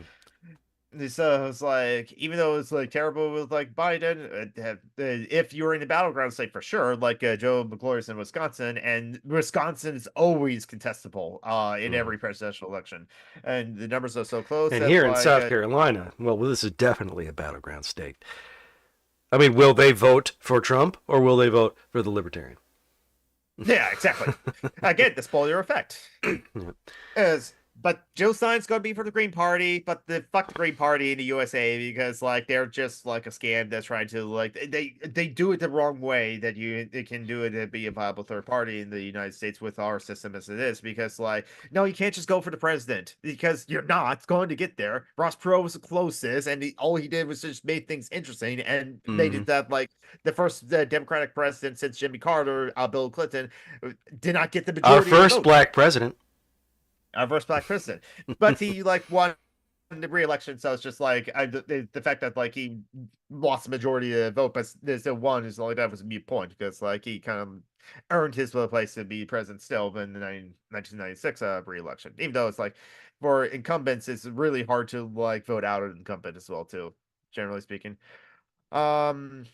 So it's like, even though it's like terrible with like Biden, if you're in the battleground state for sure, like Joe McClory's in Wisconsin, and Wisconsin is always contestable in Mm-hmm. every presidential election, and the numbers are so close And that here in like South Carolina, well, this is definitely a battleground state. I mean, will they vote for Trump or will they vote for the Libertarian? yeah, exactly. Again, the spoiler effect. Yeah. As but Joe Stein's gonna be for the Green Party, but the fuck the Green Party in the USA because like they're just like a scam that's trying to like they do it the wrong way that you it can do it and be a viable third party in the United States with our system as it is because like no you can't just go for the president because you're not going to get there. Ross Perot was the closest and all he did was just made things interesting and made Mm-hmm. it that like the first Democratic president since Jimmy Carter, Bill Clinton, did not get the Our majority of the first vote. black president. Our first black president, but he like won the re-election, so it's just like the fact that like he lost the majority of the vote, but there's still one is like that was a mute point because like he kind of earned his place to be president still in the 1996 re-election, even though it's like for incumbents it's really hard to like vote out an incumbent as well too, generally speaking. Um,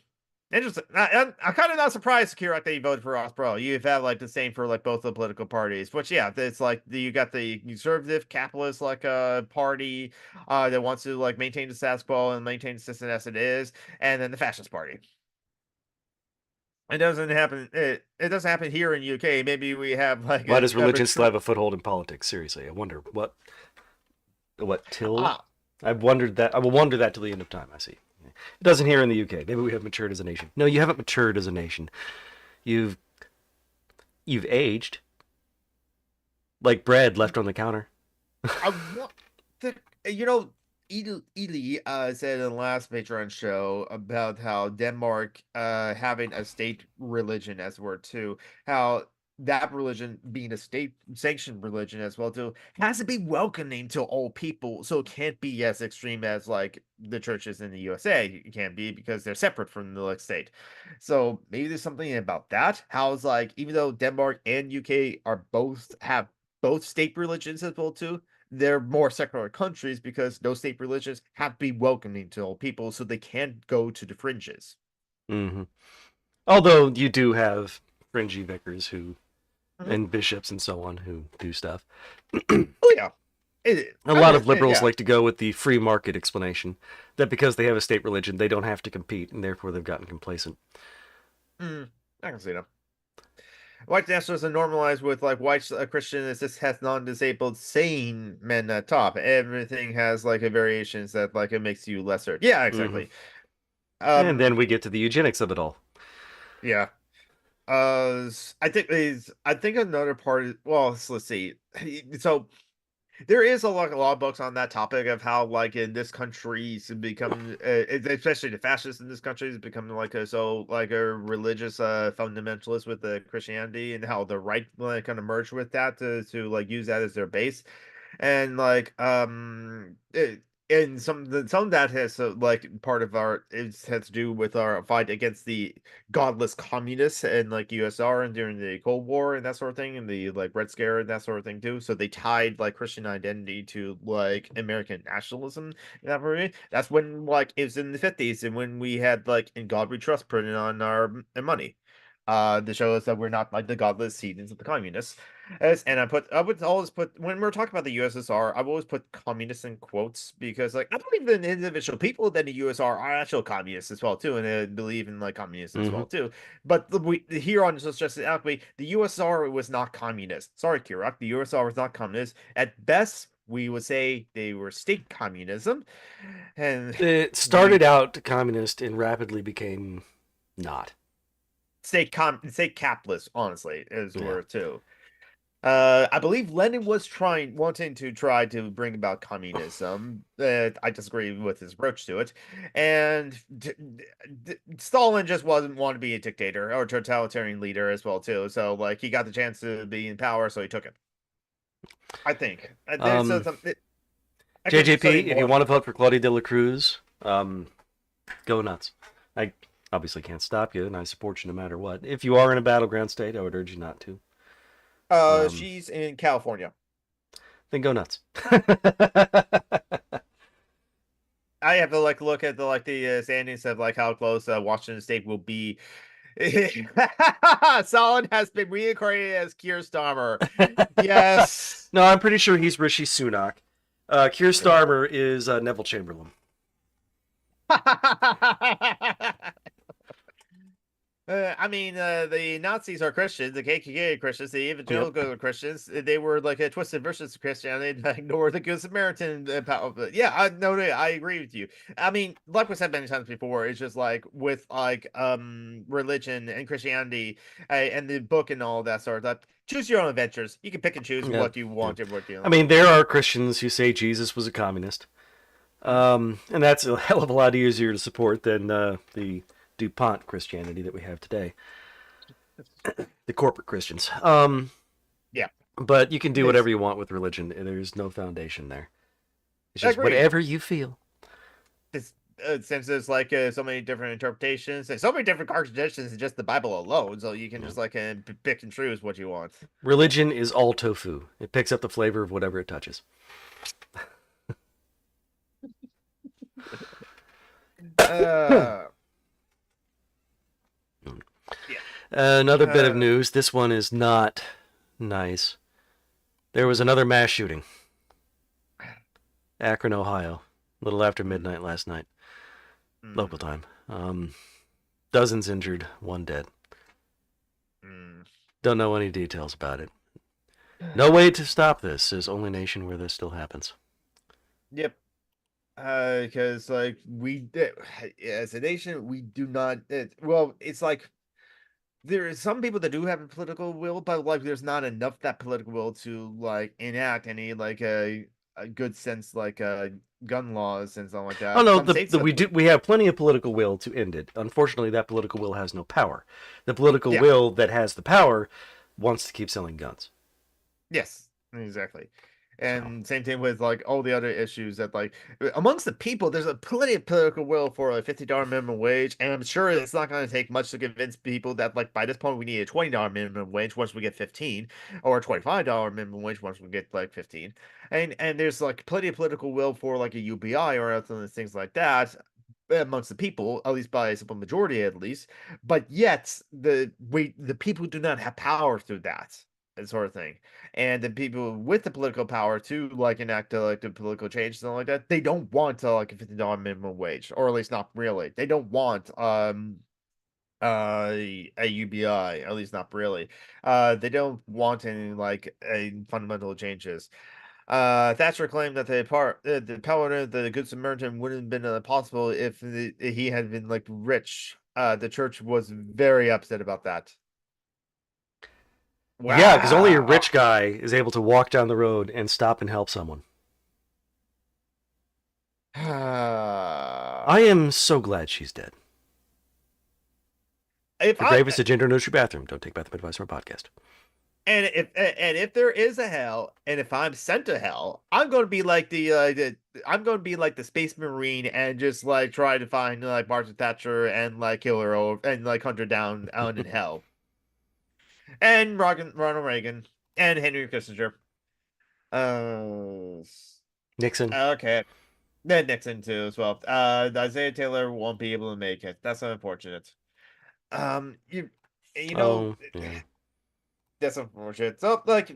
Interesting. I'm kind of not surprised, Kira, that you voted for Ross Perot. You've had like the same for like both the political parties, which yeah, it's like you got the conservative capitalist like party that wants to like maintain the status quo and maintain the system as it is, and then the fascist party. It doesn't happen. It doesn't happen here in UK. Maybe we have like Why does a religion still mature. have a foothold in politics? Seriously, I wonder what till. Ah, I've wondered that. I will wonder that till the end of time. I see. It doesn't here in the UK. Maybe we have matured as a nation. No, you haven't matured as a nation. You've you've aged like bread left on the counter. I want the you know Ely said in the last Patreon show about how Denmark having a state religion as it were too, how that religion being a state sanctioned religion as well too has to be welcoming to all people, so it can't be as extreme as like the churches in the USA can be because they're separate from the like state. So maybe there's something about that. How it's like even though Denmark and UK are both have both state religions as well too, they're more secular countries because those state religions have to be welcoming to all people so they can't go to the fringes. Mm-hmm. Although you do have fringy vicars who Mhm. and bishops and so on who do stuff. Oh yeah. A lot of liberals Yeah. like to go with the free market explanation that because they have a state religion, they don't have to compete, and therefore they've gotten complacent. I can see them. White nationalism normalized with like white Christian assist has non-disabled sane men at top. Everything has like a variations that like it makes you lesser. Yeah, Hmm. exactly. And then Um, we get to the eugenics of it all. yeah. I think another part is well, let's see. So there is a lot of books on that topic of how, like, in this country, it's become, especially the fascists in this country, is becoming like a religious fundamentalist with Christianity, and how the right like kind of merged with that to like use that as their base, and like and some of that has like part of our it has to do with our fight against the godless communists and like USR and during the Cold War and that sort of thing and the like Red Scare and that sort of thing too. So they tied like Christian identity to like American nationalism in that way. That's when like it was in the 50s and when we had like in God We Trust printed on our money. To show us that we're not like the godless heathens of the communists. And I would always put when we're talking about the USSR, I've always put communists in quotes because like I believe in individual people that the USSR are actual communists as well too, and I believe in like communists as Hmm. well too. But we here on Justice Alchemy, the USSR was not communist. Sorry, Kirok, the USSR was not communist. At best, we would say they were state communism, and It we started out communist and rapidly became not. state capitalist. Honestly, is Yeah. word too. I believe Lenin was wanting to try to bring about communism. I disagree with his approach to it, and Stalin just wasn't want to be a dictator or totalitarian leader as well too. So like he got the chance to be in power, so he took it. I think. So Um, I could study JJP, if you more. want to vote for Claudia de la Cruz, go nuts. I obviously can't stop you, and I support you no matter what. If you are in a battleground state, I would urge you not to. Um, She's in California. then go nuts. I have to like look at the standings of like how close Washington State will be. Solid has been reincarnated as Keir Starmer. Yes. No, I'm pretty sure he's Rishi Sunak. Keir Starmer is Neville Chamberlain. I mean, the Nazis are Christians, the KKK are Christians, the Yep. evangelicals are Christians. They were like a twisted versions of Christianity that ignore the Good Samaritan power. But yeah, I agree with you. I mean, like we said many times before, it's just like with like religion and Christianity and the book and all that sort of stuff. Choose your own adventures. You can pick and choose Yeah. what you Yeah. want and what you I don't. mean, there are Christians who say Jesus was a communist. And that's a hell of a lot easier to support than the DuPont Christianity that we have today, the corporate Christians. Yeah, But you can do it's whatever you want with religion. There's no foundation there. It's just agreed. whatever you feel. This since there's like so many different interpretations and so many different contradictions in just the Bible alone, so you can Yeah. just like pick and choose what you want. Religion is all tofu. It picks up the flavor of whatever it touches. Uh, yeah. Another bit of Uh, news. This one is not nice. There was another mass shooting. Akron, Ohio. A little after mm, midnight last night. Local mm, time. Dozens injured, one dead. mm. Don't know any details about it. No way to stop this. There's only nation where this still happens. Yep. Because like as a nation, we do not. Well, it's like there is some people that do have a political will, but like there's not enough that political will to like enact any like a good sense like gun laws and stuff like Oh that. no, Some states have we have plenty of political will to end it. Unfortunately, that political will has no power. The political yeah. will that has the power wants to keep selling guns. Yes, exactly. So And same thing with like all the other issues that like amongst the people, there's a plenty of political will for a $50 minimum wage, and I'm sure it's not going to take much to convince people that like by this point we need a $20 minimum wage once we get 15, or a $25 minimum wage once we get like 15, and there's like plenty of political will for like a UBI or other things like that amongst the people, at least by a simple majority at least, but yet the people do not have power through that. sort of thing. And the people with the political power to like enact like the political change, something like that, they don't want like a $50 minimum wage, or at least not really. They don't want a UBI, at least not really. They don't want any like a fundamental changes. Thatcher claimed that the power of the Good Samaritan wouldn't have been possible if he had been like rich. The church was very upset about that. Yeah, because only a Wow. rich guy is able to walk down the road and stop and help someone. I am so glad she's dead. If For I grave is a gender neutral bathroom. Don't take bathroom advice from our podcast. and if there is a hell, and if I'm sent to hell, I'm going to be like I'm going to be like the space marine and just like try to find like Margaret Thatcher and like kill her and like hunt her down out in hell. And Ronald Reagan and Henry Kissinger. Uh, Nixon. okay. Then Nixon too as well. Isaiah Taylor won't be able to make it. That's unfortunate. You you know Oh, yeah. that's unfortunate. So like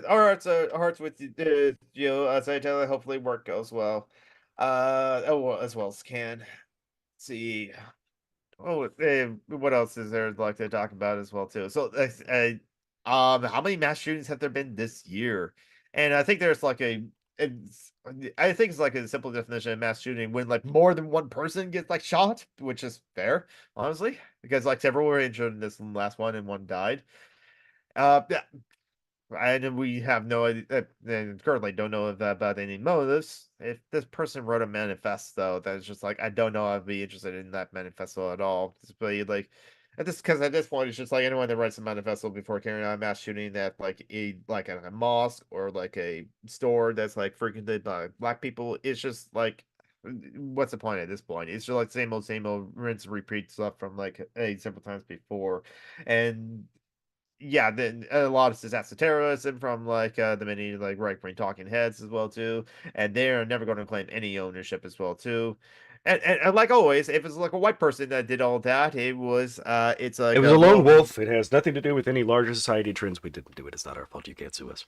our hearts with Isaiah Taylor. Hopefully work goes well. As well as can. Let's see. Oh, what else is there like to talk about as well too? So, how many mass shootings have there been this year? And I think there's like it's, I think it's like a simple definition of mass shooting when like more than one person gets like shot, which is fair, honestly, because like several were injured in this last one and one died. Yeah, and we have no idea, and currently don't know about any motives. If this person wrote a manifesto, that's just like I don't know, I'd be interested in that manifesto at all. Just be like, at this because at this point, it's just like anyone that writes a manifesto before carrying out a mass shooting at like a mosque or like a store that's like frequented by black people. It's just like, what's the point at this point? It's just like same old rinse and repeat stuff from like several times before, and yeah, then a lot of disaster terrorism from like the many like right wing talking heads as well too, and they're never going to claim any ownership as well too. And like always, if it's like a white person that did all that, it's It like was a a lone well, wolf. It has nothing to do with any larger society trends. We didn't do it. It's not our fault. You can't sue us.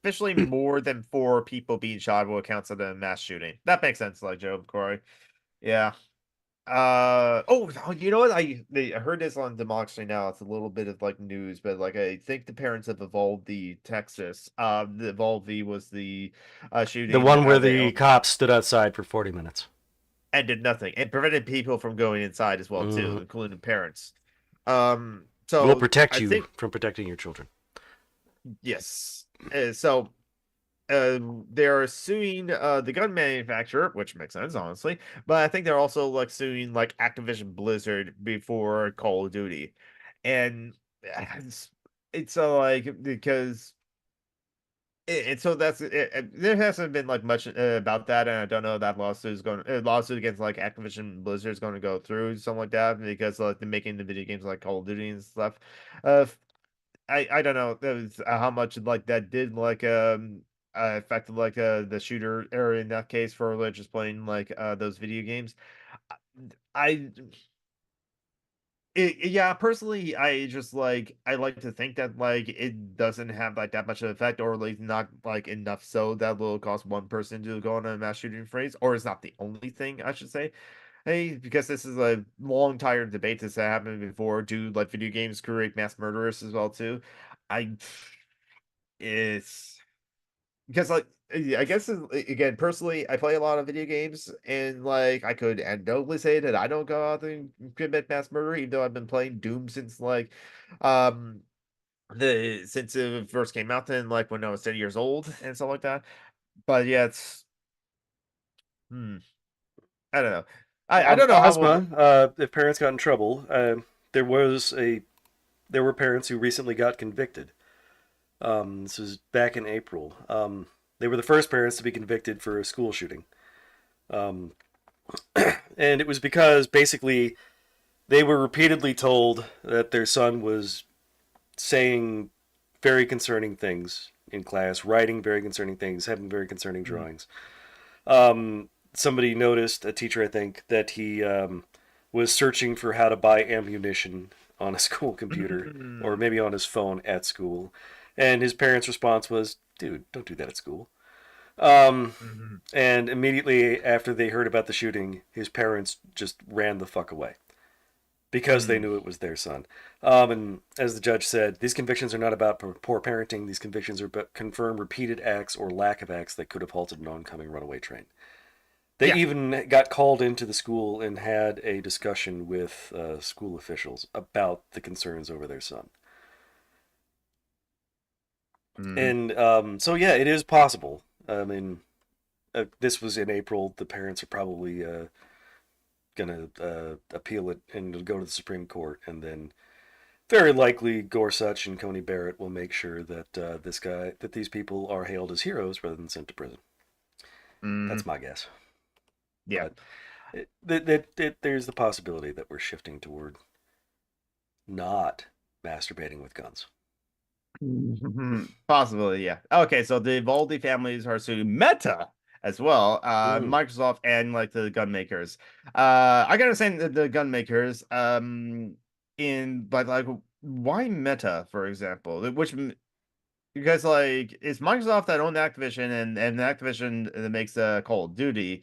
officially more than four people being shot will count as a mass shooting. That makes sense, like Joe Corey. Yeah. You know what? I heard this on Democracy Now. It's a little bit of like news, but like I think the parents of Evolve Texas. The Evolve was the The shooting one where they the owned cops stood outside for 40 minutes. and did nothing and prevented people from going inside as well too, Mm-hmm. including parents. We'll So protect I you think from protecting your children. yes. So uh they're suing the gun manufacturer, which makes sense honestly, but I think they're also like suing like Activision Blizzard before Call of Duty. And it's like because so there hasn't been like much about that, and I don't know if that lawsuit against like Activision Blizzard is going to go through something like that because like they're making the video games like Call of Duty and stuff. uh I don't know how much like that did like affected like the shooter area in that case for like just playing like those video games. I yeah, personally, I just like I like to think that like it doesn't have like that much of an effect, or at least not like enough so that will cause one person to go on a mass shooting phrase, or it's not the only thing I should say. Hey, because this is a long tired debate that's happened before. Do like video games create mass murderers as well too? I it's because like I guess again personally I play a lot of video games and like I could anecdotally say that I don't go out and commit mass murder even though I've been playing Doom since like um the since it first came out then like when I was 10 years old and stuff like that. But yeah, it's hmm, I don't know. I don't know how Ozma, if parents got in trouble, there was a there were parents who recently got convicted. This was back in April. They were the first parents to be convicted for a school shooting. Um, and it was because basically they were repeatedly told that their son was saying very concerning things in class, writing very concerning things, having very concerning mm, drawings. Somebody noticed, a teacher I think, that he was searching for how to buy ammunition on a school computer or Mm. maybe on his phone at school. And his parents' response was, dude, don't do that at school. Um, Mhm. and immediately after they heard about the shooting, his parents just ran the fuck away because they Mm. knew it was their son. And as the judge said, these convictions are not about poor parenting. These convictions are about confirmed repeated acts or lack of acts that could have halted an oncoming runaway train. They Yeah. even got called into the school and had a discussion with school officials about the concerns over their son. Mhm. And so, yeah, it is possible. I mean, this was in April. The parents are probably going to appeal it and go to the Supreme Court. And then very likely Gorsuch and Coney Barrett will make sure that that these people are hailed as heroes rather than sent to prison. Mhm. That's my guess. Yeah. But there's the possibility that we're shifting toward not masturbating with guns. Mhm. Possibly, yeah. Okay, so the Voldy families are suing Meta as well, Mm. Microsoft and like the gun makers. I gotta say the gun makers, in but like why Meta, for example? Because like it's Microsoft that owned Activision and Activision that makes Call of Duty.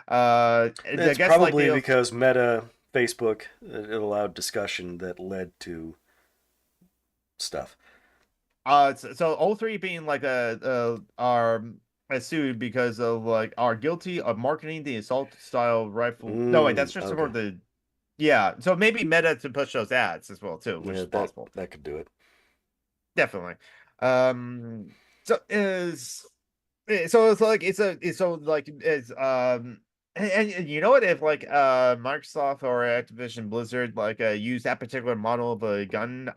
I It's guess like probably the because Meta, Facebook, it allowed discussion that led to stuff. so all three being like are sued because of like are guilty of marketing the assault style rifle. No, wait, that's just for Okay. the yeah. So maybe Meta to push those ads as well too, which Yeah, is possible. that could do it. Definitely. Um. So is so it's like it's so like it's and you know what, if like Microsoft or Activision Blizzard like use that particular model of a gun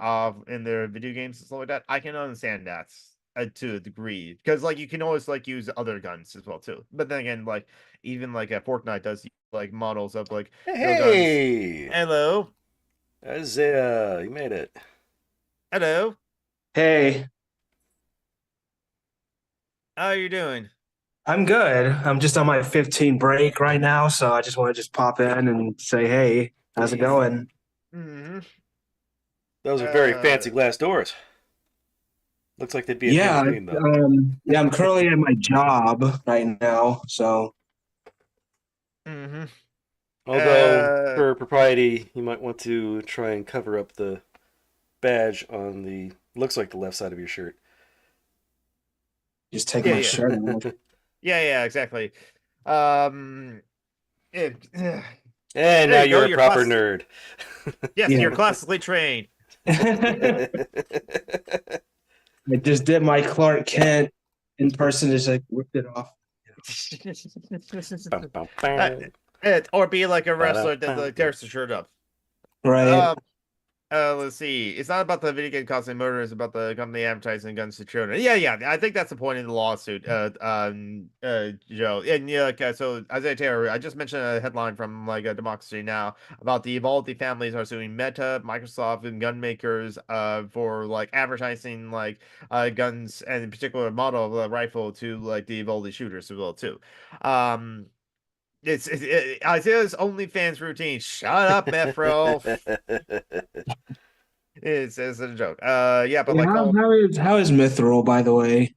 in their video games and stuff like that, I can understand that to a degree because like you can always like use other guns as well too. But then again, like even like Fortnite does use, like models of like real guns. Hey, Hello, Isaiah, you made it. hello, Hey, how are you doing? I'm good. I'm just on my 15 break right now, so I just want to just pop in and say, hey, how's it Hey, going? Hmm. those are very Uh. fancy glass doors. Looks like they'd be a pain to Yeah, clean though. yeah, I'm currently at my job right now, so Hmm. Although, Uh. for propriety, you might want to try and cover up the badge on the looks like the left side of your shirt. just taking Yeah. my Yeah. shirt off. Yeah, yeah, exactly. Um, there And now you go. you're a Your proper class. nerd. Yes, Yeah. you're classically trained. I just did my Clark Kent in person, just like ripped it off. Bum, bum, Uh, bum. or be like a Ba-dum, wrestler that bum. like, tears the shirt up. Right. Um, let's see. It's not about the video game causing murder. It's about the company advertising guns to children. Yeah, yeah. I think that's the point of the lawsuit. Joe. And yeah, okay. So Isaiah Taylor, I just mentioned a headline from like a Democracy Now about the Evaldi families are suing Meta, Microsoft, and gun makers for like advertising like guns and in particular model of the rifle to like the Evaldi shooters as well too. Um. Isaiah's OnlyFans routine. Shut up, Mefro. It's a joke. Yeah, but Hey, like Call. how is Mithril, by the way?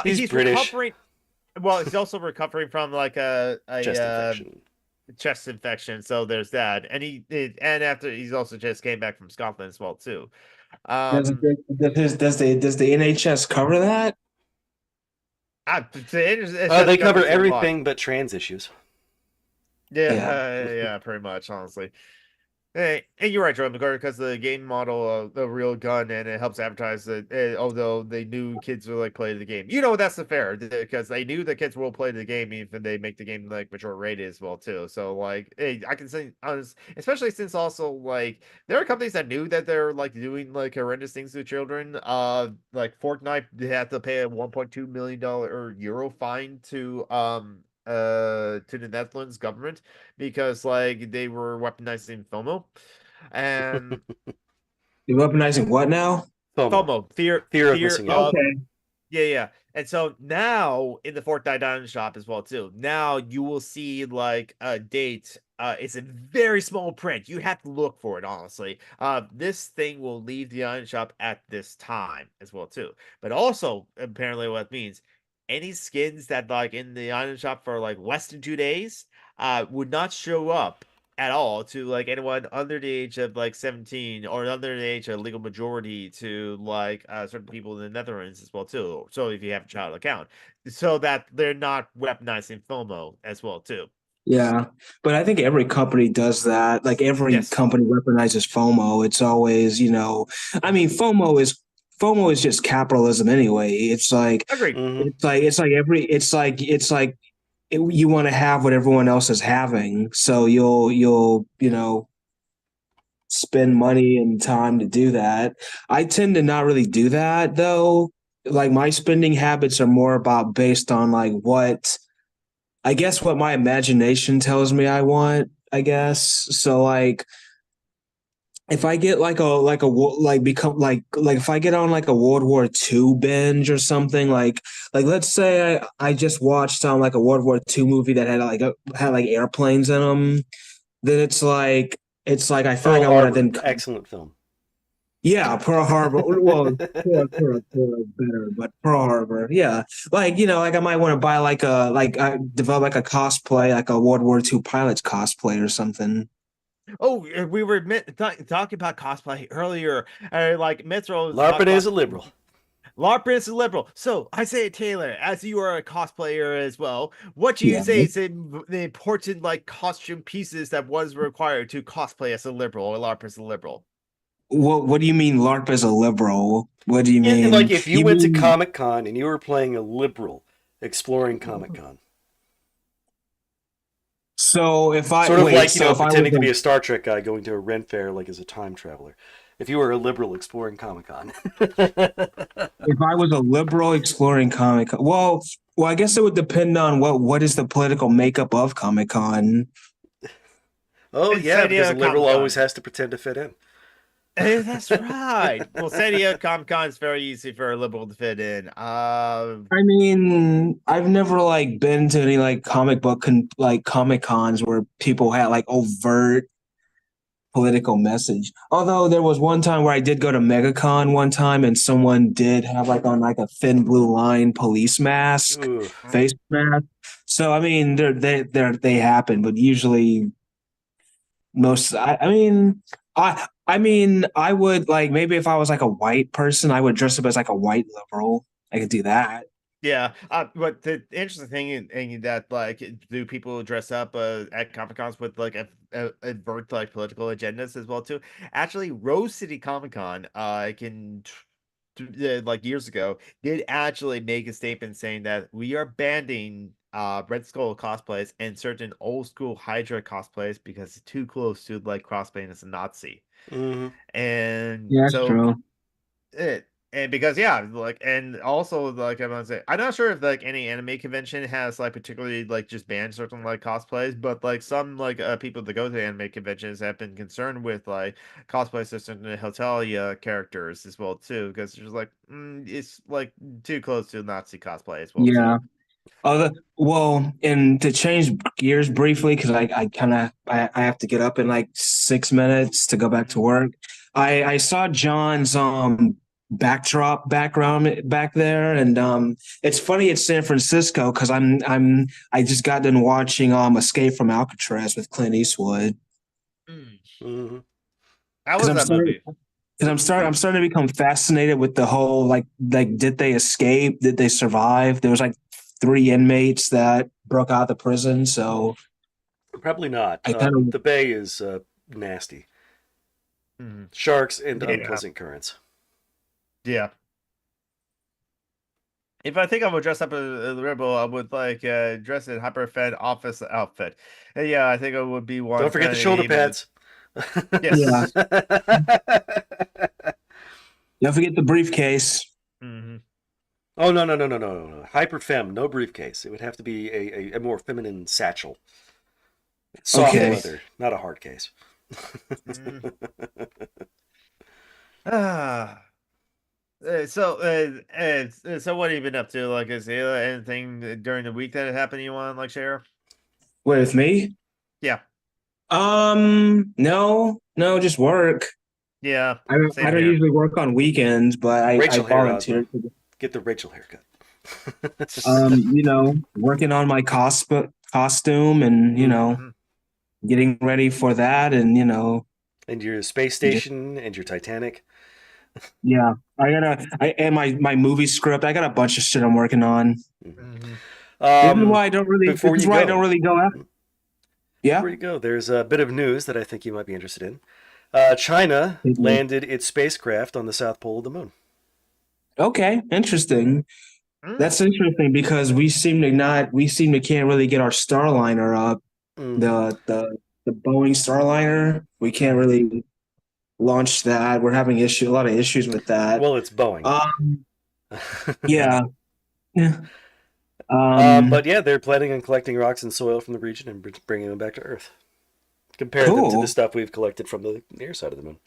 He's He's British. recovering. Well, he's also recovering from like a Chest infection. chest infection. So there's that, and after he's also just came back from Scotland as well too. Does Um, does the NHS cover that? it's just They gonna be cover so fun. everything but trans issues. Yeah, Yeah. yeah, pretty much, honestly. Hey, and you're right, Joe McCarthy, because the game model of the real gun and it helps advertise that although they knew kids would like play the game. You know, that's the fair because they knew the kids will play the game even if they make the game like mature rated as well too. So like hey, I can say honest, especially since also like there are companies that knew that they're like doing like horrendous things to children. Like Fortnite they had to pay a $1.2 million or euro fine to the Netherlands government because like they were weaponizing FOMO and You're weaponizing what now? FOMO, FOMO fear of fear missing out. of Okay. yeah, yeah. And so now in the Fortnite Diamond shop as well too. Now you will see like a date It's a very small print. You have to look for it, honestly. This thing will leave the item shop at this time as well too. But also, apparently, what it means, any skins that like in the item shop for like less than 2 days, would not show up at all to like anyone under the age of like 17 or under the age of legal majority to like certain people in the Netherlands as well too. So if you have a child account, so that they're not weaponizing FOMO as well too. Yeah, but I think every company does that. Like every Yes, company weaponizes FOMO. It's always, I mean, FOMO is just capitalism anyway. agreed. Hmm. You want to have what everyone else is having, so you'll spend money and time to do that. I tend to not really do that though. Like my spending habits are more about based on like what I guess what my imagination tells me I want, I guess. So like if I get like become like if I get on like a World War II binge or something like let's say I just watched like a World War II movie that had like airplanes in them, then it's like I feel like Pearl I want to Harbor, then excellent film. yeah, Pearl Harbor. Well, Pearl is better, but Pearl Harbor, yeah. Like like I might want to buy develop like a cosplay, like a World War II pilot's cosplay or something. Oh, we were talking about cosplay earlier. Like Metro was talking Larpin is about a liberal. LARP is liberal. So I say, Taylor, as you are a cosplayer as well, what do you Yeah. say is the important like costume pieces that was required to cosplay as a liberal or LARP as a liberal? What do you mean LARP is a liberal? What do you And like mean? if you You went to mean Comic Con and you were playing a liberal exploring Comic Con, so if I sort of wait, like so if I was pretending to be a Star Trek guy going to a Ren fair like as a time traveler. If you were a liberal exploring Comic Con. if I was a liberal exploring well, I guess it would depend on what is the political makeup of Comic Con. Oh It's yeah, San because a Diego liberal Comic always Con. has to pretend to fit in. That's right. Well, San Diego Comic Con is very easy for a liberal to fit in. I mean, I've never like been to any like Comic Cons where people had like overt political message. Although there was one time where I did go to MegaCon one time and someone did have like on like a thin blue line police mask, Ooh. face mask. So I mean, they happen, but usually most. I would like maybe if I was like a white person, I would dress up as like a white liberal. I could do that. Yeah, but the interesting thing in that, like, do people dress up at Comic Cons with like avert like political agendas as well too? Actually, Rose City Comic Con, like years ago, did actually make a statement saying that we are banning Red Skull cosplays and certain old school Hydra cosplays because it's too close to like cosplaying as a Nazi, Hmm. and Yeah, that's so true. it and because yeah, like and also like I'm gonna say I'm not sure if like any anime convention has like particularly like just banned certain like cosplays, but like some like people that go to anime conventions have been concerned with like cosplays of certain Hotelier characters as well too, because it's just like it's like too close to Nazi cosplay as well too. Yeah. Well, and to change gears briefly, because I have to get up in like 6 minutes to go back to Mhm. work. I saw John's background back there, and it's funny it's San Francisco because I just got done watching Escape from Alcatraz with Clint Eastwood Mm. Hmm. How because was that movie? I'm starting to become fascinated with the whole like did they escape? Did they survive? There was like three inmates that broke out of the prison, so Probably not. I kind of The Bay is nasty. Mhm. Sharks and Yeah, unpleasant currents. yeah. If I think I would dress up as a rebel, I would like dress in hyper fed office outfit. Yeah, I think it would be Don't one. forget the shoulder pads. yeah. Yes. Don't forget the briefcase. Hmm. Oh no. Hyper fem, no briefcase. It would have to be a more feminine satchel. Soft Okay. Yes. leather, not a hard case. Mm. Ah. So what have you been up to? Like, is there anything during the week that happened you want to like share? With me? Yeah. No, just work. Yeah, I same don't here. usually work on weekends, but I Rachel hair, Ozma. volunteer. Get the Rachel haircut. Working on my costume and, Mhm. getting ready for that and, And your space just, station and your Titanic. yeah. And my movie script. I got a bunch of shit I'm working on. Mhm. Mhm. Um, This before is you why I don't go, really go out. Yeah. before you go, there's a bit of news that I think you might be interested in. China landed its spacecraft on the south pole of the moon. Okay, interesting. Mm. That's interesting because we seem to can't really get our Starliner up. Hmm. The Boeing Starliner. We can't Mhm. really launch that. We're having a lot of issues with that. Well, it's Boeing. Um, yeah. Yeah. Um, But yeah, they're planning on collecting rocks and soil from the region and bringing them back to Earth. Compare them to the cool. stuff we've collected from the near side of the moon.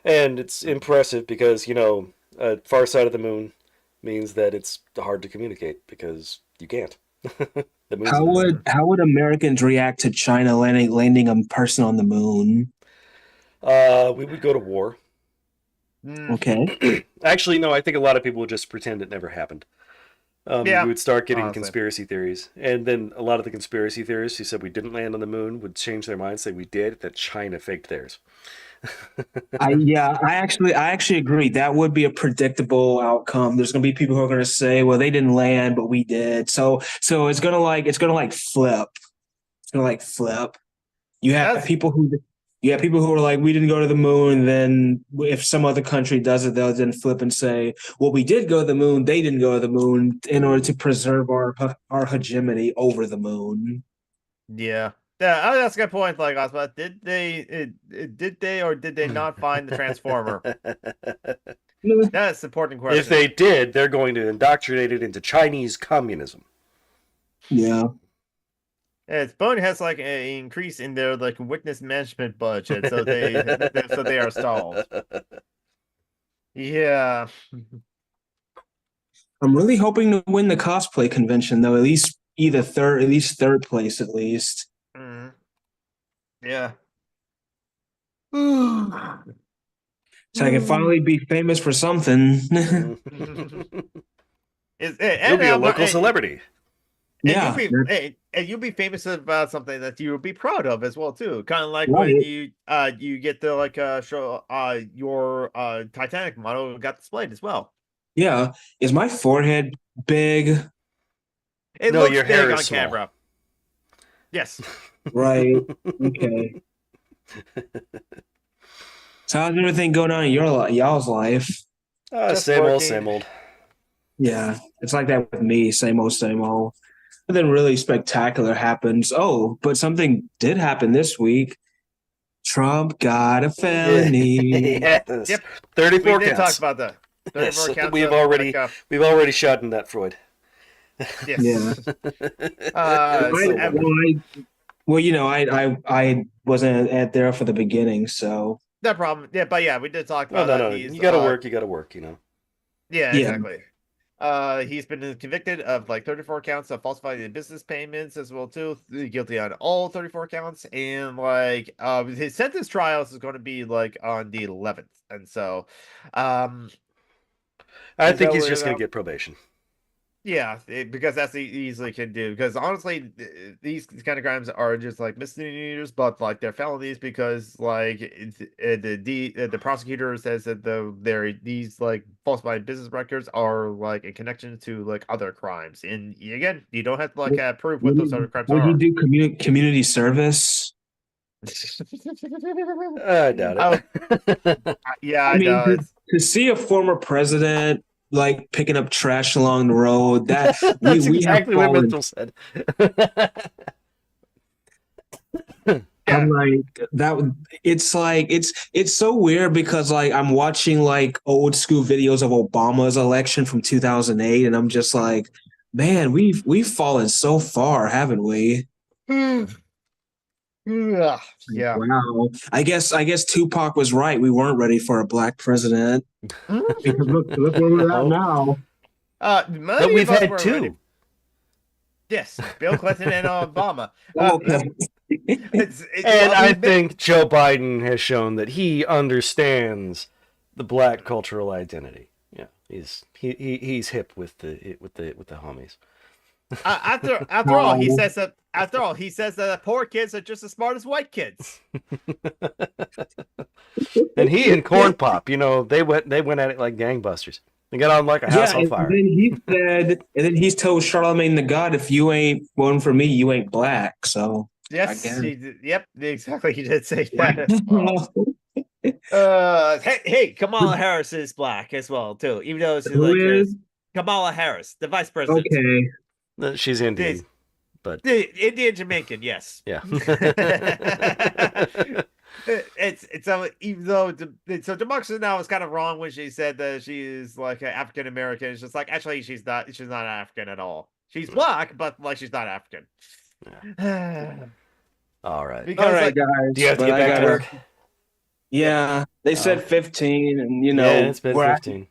And it's impressive because, far side of the moon means that it's hard to communicate because you can't. The moon's a mess. Mhm. How would Americans react to China landing a person on the moon? We would go to war. Mm. Okay. Actually, no, I think a lot of people would just pretend it never happened. We Yeah, would start getting honestly. conspiracy theories. And then a lot of the conspiracy theorists who said we didn't land on the moon would change their mind, say we did, that China faked theirs. I actually agree. That would be a predictable outcome. There's gonna be people who are gonna say, well, they didn't land, but we did. So it's gonna like flip. It's gonna like flip. You have That's people who you have people who are like, we didn't go to the moon. Then if some other country does it, they'll then flip and say, well, we did go to the moon. They didn't go to the moon in order to preserve our hegemony over the moon. yeah. Yeah, that's a good point. Like, Ozma, did they or did they not find the Transformer? That's an important If question. they did, they're going to indoctrinate it into Chinese communism. Yeah. It's Boeing has like an increase in their like witness management budget, so they are stalled. Yeah. I'm really hoping to win the cosplay convention though, at least third place at least. Mhm. Yeah. So I can finally be famous for something. You'll And be a local celebrity. Yeah, and you'll be famous about something that you'll be proud of as well too. Kind of like when right. you get to like show your Titanic model got displayed as well. Yeah. Is my forehead big? It No, looks your hair big is on small. camera. Yes. Right. Okay. So how's everything going on in y'all's life? Just Same old, working. same old. Yeah, it's like that with me. Same old, same old. Nothing really spectacular happens. Oh, but something did happen this week. Trump got a felony. Yes, Yep. We 34 did talk counts. about that. 34 Yes, counts we've of like already shot in that Freud. Yeah. yes. So wonderful. Well, I wasn't at there for the beginning, so No problem. Yeah, but yeah, we did talk Oh about no, that. no, He's you got to work. You got to work. yeah, yeah. exactly. He's been convicted of like 34 counts of falsifying the business payments as well too. Guilty on all 34 counts, and like his sentence trials is going to be like on the 11th, and so um I and think so he's we're just gonna get probation. yeah, because that's the easily can do. Because honestly, these kind of crimes are just like misdemeanors, but like they're felonies because like the prosecutor says that these like falsified business records are like in connection to like other crimes. And again, you don't have to like prove what those other crimes Would he are. do community service? I doubt Oh it. yeah, I I mean, know. It's to see a former president like picking up trash along the road, that That's we have exactly what fallen. Mitchell said. yeah. I'm like that. It's like it's so weird because like I'm watching like old school videos of Obama's election from 2008, and I'm just like, man, we've fallen so far, haven't we? Yeah. Yeah. Wow. I guess Tupac was right. We weren't ready for a black president because look where we're at No, now. but Many we've of us had were ready. two. Yes, Bill Clinton and Obama. Okay. And Well, we I admit, think Joe Biden has shown that he understands the black cultural identity. Yeah, he's hip with the homies. after all, he says that. After all, he says that poor kids are just as smart as white kids. And he and Corn Pop, they went at it like gangbusters. They got on like a house Yeah, on and fire. then he said, and then he's told Charlemagne the God, if you ain't one for me, you ain't black. So I Yes, guess. he did. Yep, exactly. He did say that as well. Hey, Kamala Harris is black as well too, even though she's Who like is? Kamala Harris, the vice president. Okay. She's Indian, but The Indian Jamaican, yes. yeah. It's even though so democracy now is kind of wrong when she said that she is like African American. It's just like actually she's not African at all. She's black, but like she's not African. Yeah. All right. Because All right, like, guys. Do you have to but get I back to gotta- work? Yeah, they said 15, and Yeah, it's been we're 15.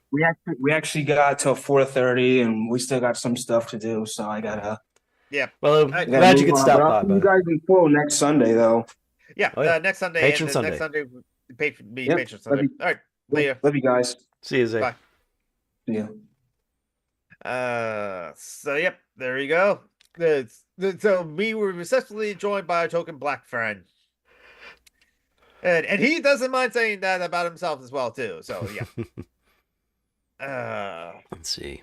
we actually got till 4:30, and we still got some stuff to do. So I gotta. yeah, Well, I glad you could move on, stop but by, I'll see you bud. guys in full next Sunday, though. yeah, Oh, yeah. next Sunday Patron and Sunday. next Sunday patron Yep. Sunday. Love All right, later. Love you guys. See you, Zay. Bye. Yeah. So yep, there you go. So we were successfully joined by a token black friend. And he doesn't mind saying that about himself as well too. So yeah. Let's see.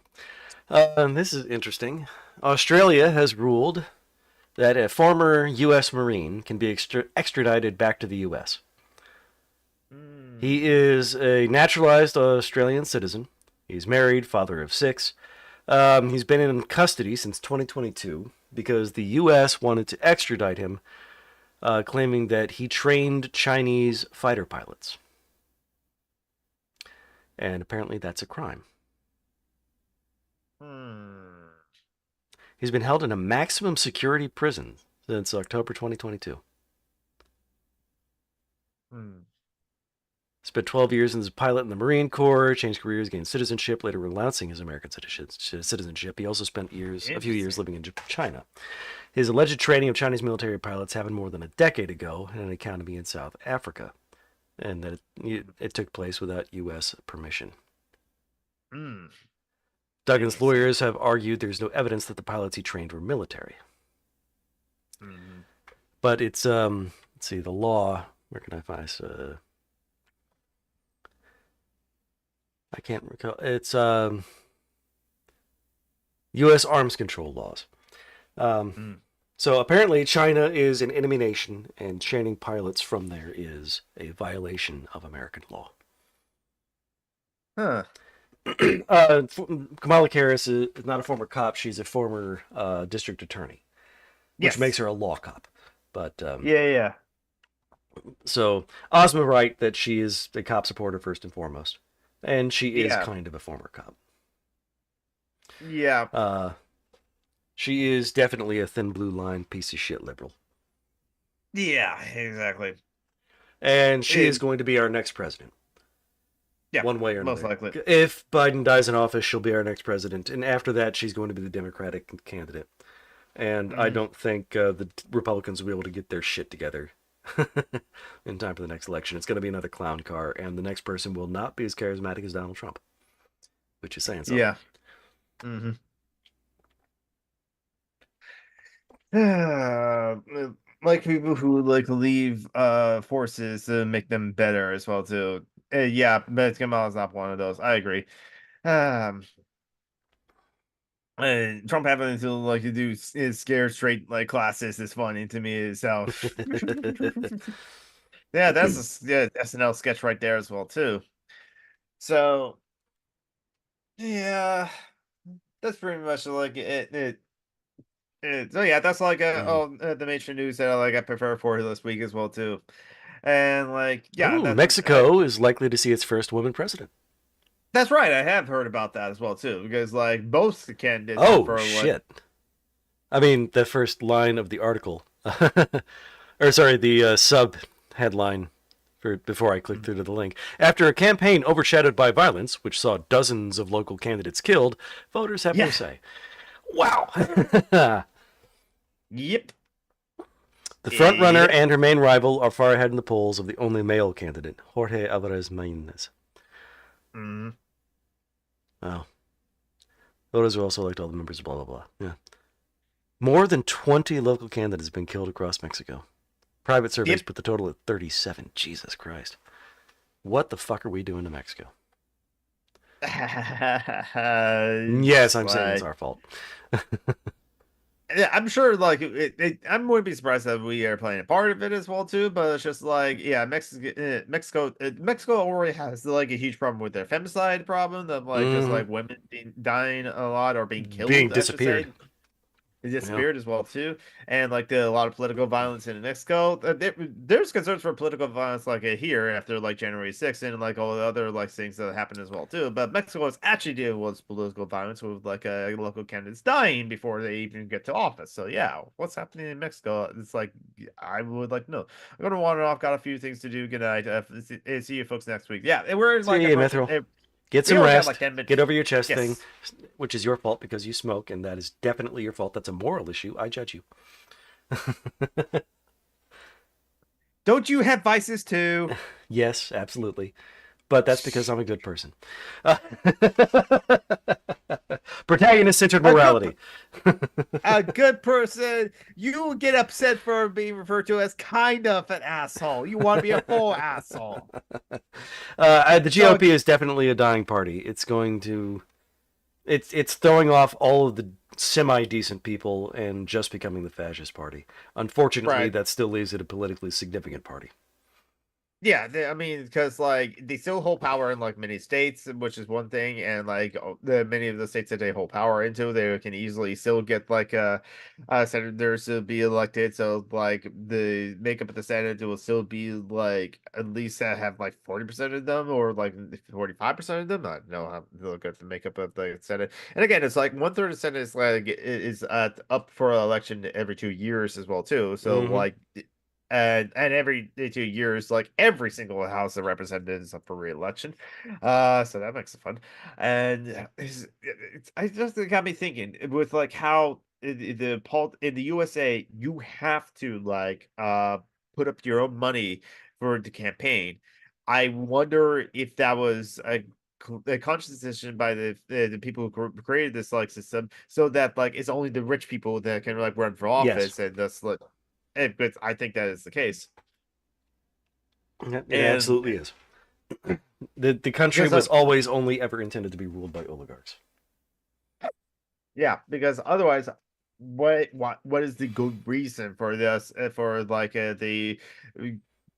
This is interesting. Australia has ruled that a former U.S. Marine can be extradited back to the U.S. He is a naturalized Australian citizen. He's married, father of 6. He's been in custody since 2022 because the U.S. wanted to extradite him, claiming that he trained Chinese fighter pilots. And apparently that's a crime. He's been held in a maximum security prison since October 2022. Spent 12 years as a pilot in the Marine Corps, changed careers, gained citizenship, later renouncing his American citizenship. He also spent a few years living in China. His alleged training of Chinese military pilots happened more than a decade ago in an academy in South Africa, and that it took place without U.S. permission. Duggan's lawyers have argued there's no evidence that the pilots he trained were military. But it's, let's see, the law, where can I find this? I can't recall. It's U.S. arms control laws. So apparently China is an enemy nation, and training pilots from there is a violation of American law. Kamala Harris is not a former cop. She's a former district attorney, which makes her a law cop. But yeah. So Ozma right that she is a cop supporter first and foremost, and she is kind of a former cop. Yeah. She is definitely a thin blue line piece of shit liberal. Yeah, exactly. And she is going to be our next president. Yeah, one way or another. most likely. If Biden dies in office, she'll be our next president. And after that, she's going to be the Democratic candidate. And I don't think the Republicans will be able to get their shit together in time for the next election. It's going to be another clown car. And the next person will not be as charismatic as Donald Trump. Which is saying something. Yeah. Like people who like leave forces to make them better as well too. Yeah, but Kamala is not one of those. I agree. And Trump having to like to do is scare straight like classes is funny to me itself. Yeah, that's a SNL sketch right there as well too. So yeah, that's pretty much like it. So yeah, that's like the major news that I prefer for this week as well too. And like Mexico is likely to see its first woman president. That's right. I have heard about that as well too, because like both the candidates. Oh shit! I mean, the first line of the article, or sorry, the sub headline before I clicked through to the link. After a campaign overshadowed by violence, which saw dozens of local candidates killed, voters have no say. Wow. Yep. The front runner Yep. and her main rival are far ahead in the polls of the only male candidate, Jorge Alvarez Maínez. Mm. Oh. Voters will also elect all the members, blah, blah, blah. Yeah. More than 20 local candidates have been killed across Mexico. Private surveys Yep. put the total at 37. Jesus Christ. What the fuck are we doing to Mexico? Yes, I'm saying it's our fault. Yeah, I'm sure, like, I wouldn't be surprised that we are playing a part of it as well too. But it's just like, yeah, Mexico already has like a huge problem with their femicide problem of like just Mm-hmm. like women dying a lot or being Being killed, I should disappeared. say. It Yeah. disappeared as well too, and like a lot of political violence in Mexico. There's concerns for political violence like here after like January 6th and like all the other like things that happened as well too. But Mexico is actually dealing with political violence with like local candidates dying before they even get to office. So yeah, what's happening in Mexico? It's like I would like to know. I'm gonna wander off. Got a few things to do. Good night. See you folks next week. Yeah, and we're like See you, approaching. Mithril. Get We some only got like rest. 10 minutes. Get over your chest thing, Yes. which is your fault because you smoke, and that is definitely your fault. That's a moral issue. I judge you. Don't you have vices too? Yes, absolutely. But that's because I'm a good person. Protagonist-centered A good morality. a good person. You get upset for being referred to as kind of an asshole. You want to be a full asshole. The So GOP is definitely a dying party. It's going to, it's throwing off all of the semi-decent people and just becoming the fascist party. Unfortunately, right. that still leaves it a politically significant party. Yeah, I mean, because like they still hold power in like many states, which is one thing, and like the many of the states that they hold power into, they can easily still get like senators to be elected. So like the makeup of the Senate will still be like at least have like 40% of them, or like 45% of them. I don't know how to look at the makeup of the Senate. And again, it's like one third of the Senate is like is up for election every 2 years as well too. So Mm-hmm. like and every 2 years, like every single House of Representatives is up for re-election. So that makes it fun. And I just it got me thinking with like how in the USA you have to like put up your own money for the campaign. I wonder if that was a conscious decision by the people who created this like system, so that like it's only the rich people that can like run for Yes, office, and thus like but I think that is the case. it And absolutely is. The country because was always only ever intended to be ruled by oligarchs. yeah, because otherwise, what is the good reason for this for like the uh,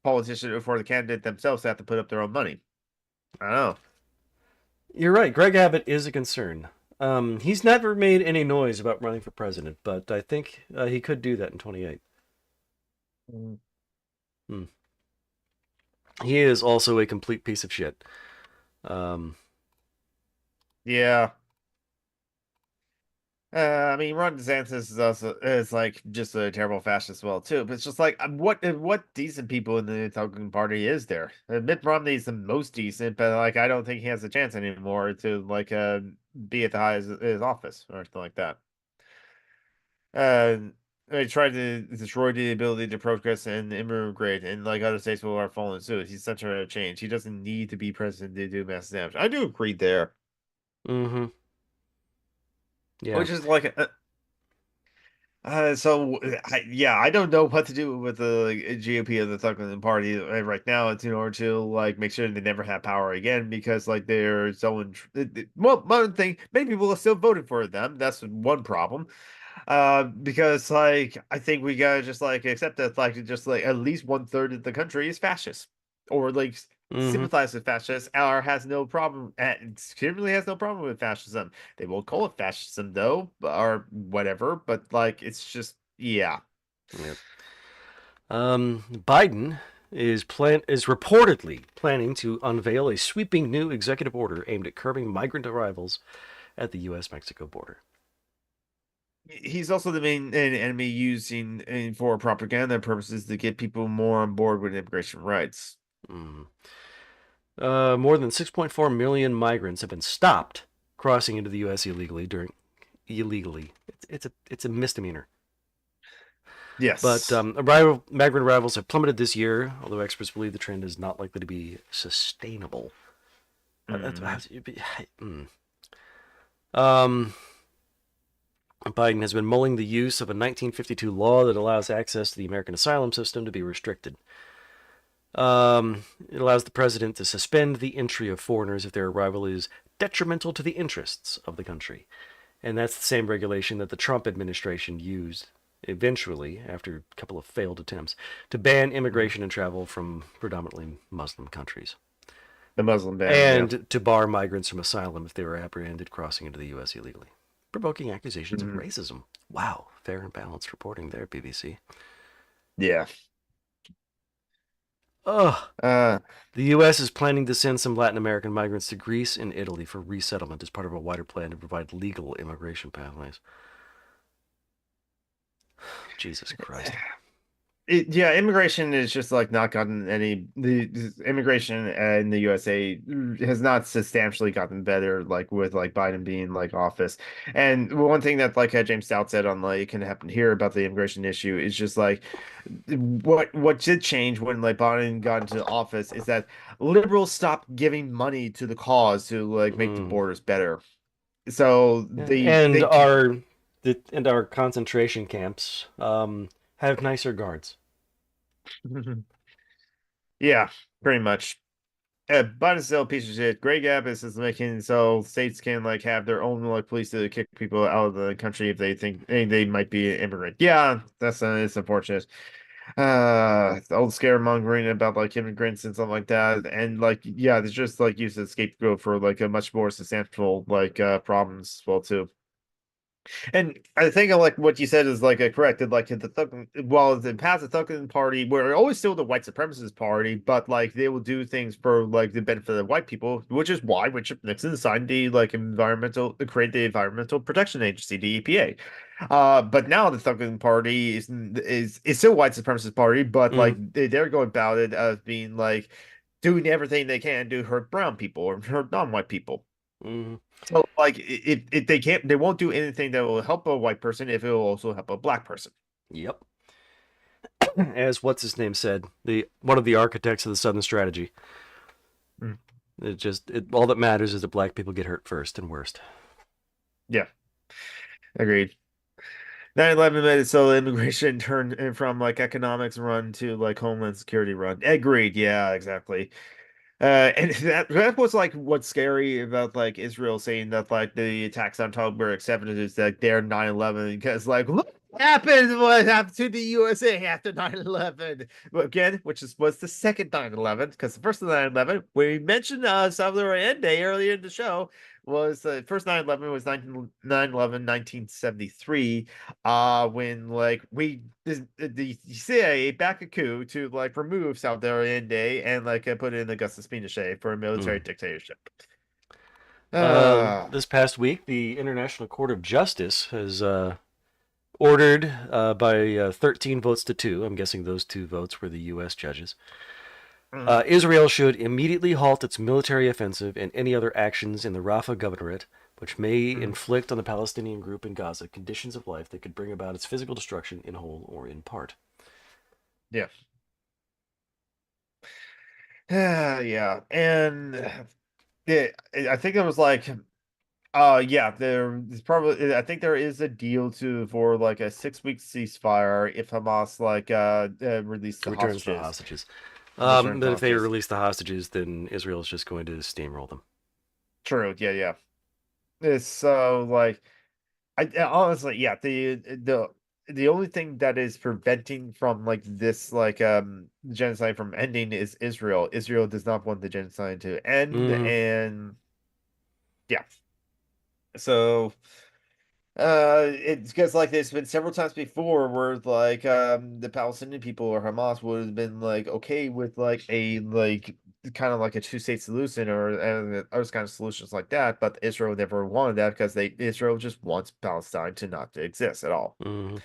politician or for the candidate themselves to have to put up their own money? I don't know. You're right. Greg Abbott is a concern. He's never made any noise about running for president, but I think he could do that in 28. Mm. Hmm. He is also a complete piece of shit. Um, Yeah. I mean, Ron DeSantis is like just a terrible fascist as well too. But it's just like what decent people in the Republican Party is there? Mitt Romney is the most decent, but like I don't think he has a chance anymore to like be at the highest his office or anything like that. Uh, they tried to destroy the ability to progress and immigrate, and like other states will are following suit. He's such a change. He doesn't need to be president to do mass damage. I do agree there, mm-hmm. Yeah. which is like yeah, I don't know what to do with the like, GOP and the Republican Party right now. It's in order to like make sure they never have power again because like they're so well, one thing, many people have still voted for them. That's one problem. Because like I think we gotta just like accept that like just like at least one third of the country is fascist or like Mm-hmm. sympathize with fascists or has no problem clearly has no problem with fascism. They won't call it fascism though, or whatever, but like it's just yeah. Yep. Biden is reportedly planning to unveil a sweeping new executive order aimed at curbing migrant arrivals at the U.S.-Mexico border. He's also the main enemy using for propaganda purposes to get people more on board with immigration rights. Mm. More than 6.4 million migrants have been stopped crossing into the U.S. illegally. It's a misdemeanor. Yes. But migrant arrivals have plummeted this year, although experts believe the trend is not likely to be sustainable. Mm. Um, Biden has been mulling the use of a 1952 law that allows access to the American asylum system to be restricted. It allows the president to suspend the entry of foreigners if their arrival is detrimental to the interests of the country. And that's the same regulation that the Trump administration used eventually, after a couple of failed attempts, to ban Mm. immigration and travel from predominantly Muslim countries. The Muslim ban, yeah. And to bar migrants from asylum if they were apprehended crossing into the U.S. illegally, provoking accusations of Mm. racism. Wow, fair and balanced reporting there, BBC. Yeah. Ugh. Uh, The U.S. is planning to send some Latin American migrants to Greece and Italy for resettlement as part of a wider plan to provide legal immigration pathways. Jesus Christ. yeah, immigration is just like not gotten any. The immigration in the USA has not substantially gotten better, like with like Biden being like office. And one thing that like James Stout said on like can happen here about the immigration issue is just like what did change when like Biden got into office is that liberals stopped giving money to the cause to like make the Mm. borders better. So Yeah. And our concentration camps have nicer guards. yeah, pretty much. Biden's still a piece of shit. Greg Abbott is making so states can like have their own like police to kick people out of the country if they think they might be an immigrant. Yeah, that's it's unfortunate. The old scaremongering about like immigrants and stuff like that, and like yeah, it's just like used as a scapegoat for like a much more substantial like problems as well too. And I think like what you said is like correct. Like the Thug, well, the past the Thuggen Party were always still the white supremacist party, but like they will do things for like the benefit of white people, which is why Richard Nixon signed the like create the Environmental Protection Agency, the EPA. But now the Thuggen Party is still a white supremacist party, but Mm. like they're going about it as being like doing everything they can to hurt brown people or hurt non-white people. Mm. So like if they can't they won't do anything that will help a white person if it will also help a black person. Yep. As what's his name said, the one of the architects of the Southern Strategy. Mm. All that matters is that black people get hurt first and worst. Yeah, agreed. 9/11 made it so immigration turned from like economics run to like homeland security run. Agreed. Yeah, exactly. And that was like what's scary about like Israel saying that like the attacks on October 7th is like their 9/11 because like what happened to the USA after 9/11 again, which was the second 9/11 because the first 9/11 we mentioned Salvador Allende earlier in the show was the first 9/11 was 1973 when like the CIA back a coup to like remove Salvador Allende and like put in Augustus Pinochet for a military Mm. dictatorship. Uh, This past week, the International Court of Justice has ordered by 13 votes to 2. I'm guessing those 2 votes were the U.S. judges. mm, Israel should immediately halt its military offensive and any other actions in the Rafah governorate, which may mm, inflict on the Palestinian group in Gaza conditions of life that could bring about its physical destruction in whole or in part. yeah. Yeah. And yeah, I think it was like yeah, there's probably I think there is a deal to for like a 6 week ceasefire if Hamas like release the Returns the hostages. hostages. Return But if they hostages. release the hostages, then Israel is just going to steamroll them. True, yeah, yeah. It's so like honestly, yeah, the only thing that is preventing from like this like genocide from ending is Israel. Israel does not want the genocide to end, Mm-hmm. and yeah. So it's because like there's been several times before where like the Palestinian people or Hamas would have been like okay with like a like kind of like a two-state solution or those kind of solutions like that, but Israel never wanted that because they Israel just wants Palestine to not exist at all. Mm-hmm.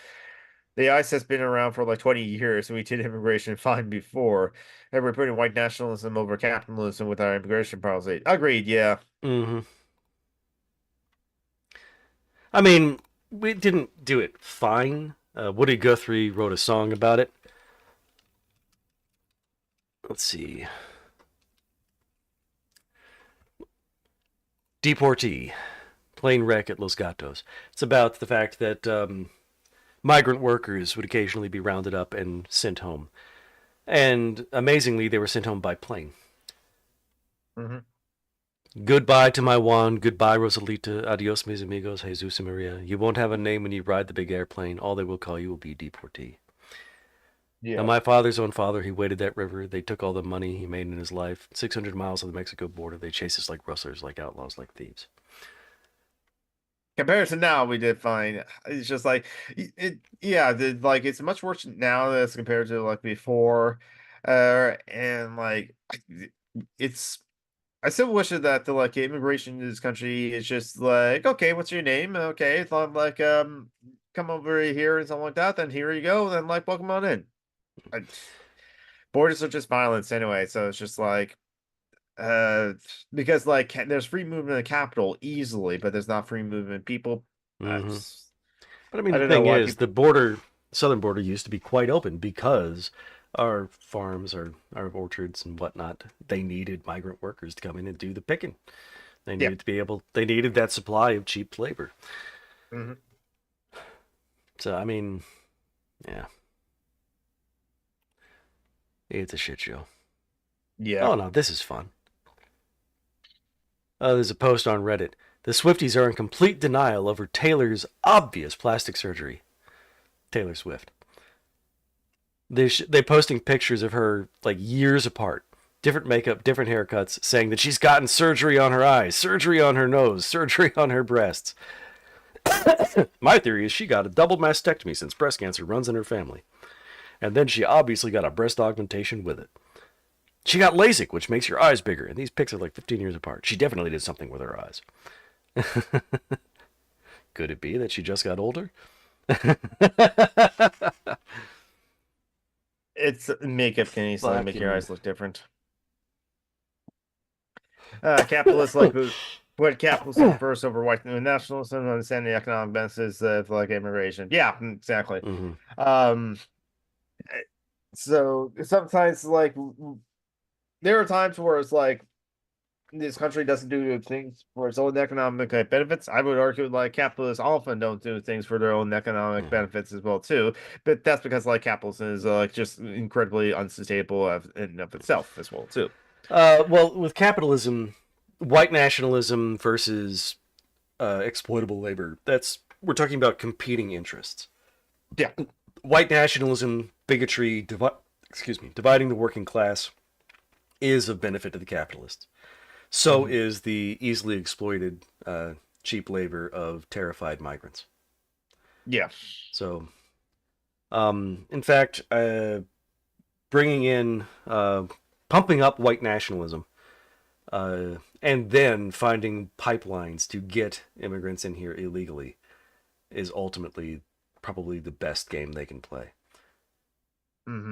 The ICE has been around for like 20 years, and we did immigration fine before, and we're putting white nationalism over capitalism with our immigration policy. Agreed, yeah. Mm-hmm. I mean, we didn't do it fine. Woody Guthrie wrote a song about it. Let's see. Deportee, plane wreck at Los Gatos. It's about the fact that migrant workers would occasionally be rounded up and sent home. And amazingly, they were sent home by plane. Mm-hmm. Goodbye to my Juan. Goodbye, Rosalita. Adios, mis amigos. Jesus and Maria. You won't have a name when you ride the big airplane. All they will call you will be deportee. Yeah. Now, my father's own father, he waded that river. They took all the money he made in his life. 600 miles of the Mexico border. They chased us like rustlers, like outlaws, like thieves. Compared to now, we did fine. It's just like yeah, like it's much worse now as compared to like before, and like it's. I still wish that the like immigration in this country is just like, okay, what's your name? Okay, it's not like come over here and something like that. Then here you go. Then like welcome on in. I, borders are just violence anyway, so it's just like because like there's free movement in the capital easily, but there's not free movement of people. Mm-hmm. But I I mean, the don't know thing why is, people. the border, southern border, used to be quite open because our farms, our orchards and whatnot, they needed migrant workers to come in and do the picking. They Yeah. needed to be able, they needed that supply of cheap labor. Mm-hmm. So, I mean, yeah, it's a shit show. Yeah. Oh no, this is fun. There's a post on Reddit. The Swifties are in complete denial over Taylor's obvious plastic surgery. Taylor Swift. They're posting pictures of her like years apart, different makeup, different haircuts, saying that she's gotten surgery on her eyes, surgery on her nose, surgery on her breasts. My theory is she got a double mastectomy since breast cancer runs in her family. And then she obviously got a breast augmentation with it. She got LASIK, which makes your eyes bigger, and these pics are like 15 years apart. She definitely did something with her eyes. Could it be that she just got older? It's makeup can easily make your Fucking- eyes look different. Capitalists like what capitalism first over white nationalism and understanding the economic benefits of like immigration. Yeah, exactly. Mhm. So sometimes like there are times where it's like this country doesn't do things for its own economic benefits. I would argue like capitalists often don't do things for their own economic benefits as well too. But that's because like capitalism is like just incredibly unsustainable in and of itself as well too. Well, with capitalism, white nationalism versus exploitable labor, we're talking about competing interests. Yeah. White nationalism, bigotry, dividing the working class is of benefit to the capitalists. So is the easily exploited cheap labor of terrified migrants. Yeah. So, in fact, bringing in, pumping up white nationalism, and then finding pipelines to get immigrants in here illegally is ultimately probably the best game they can play.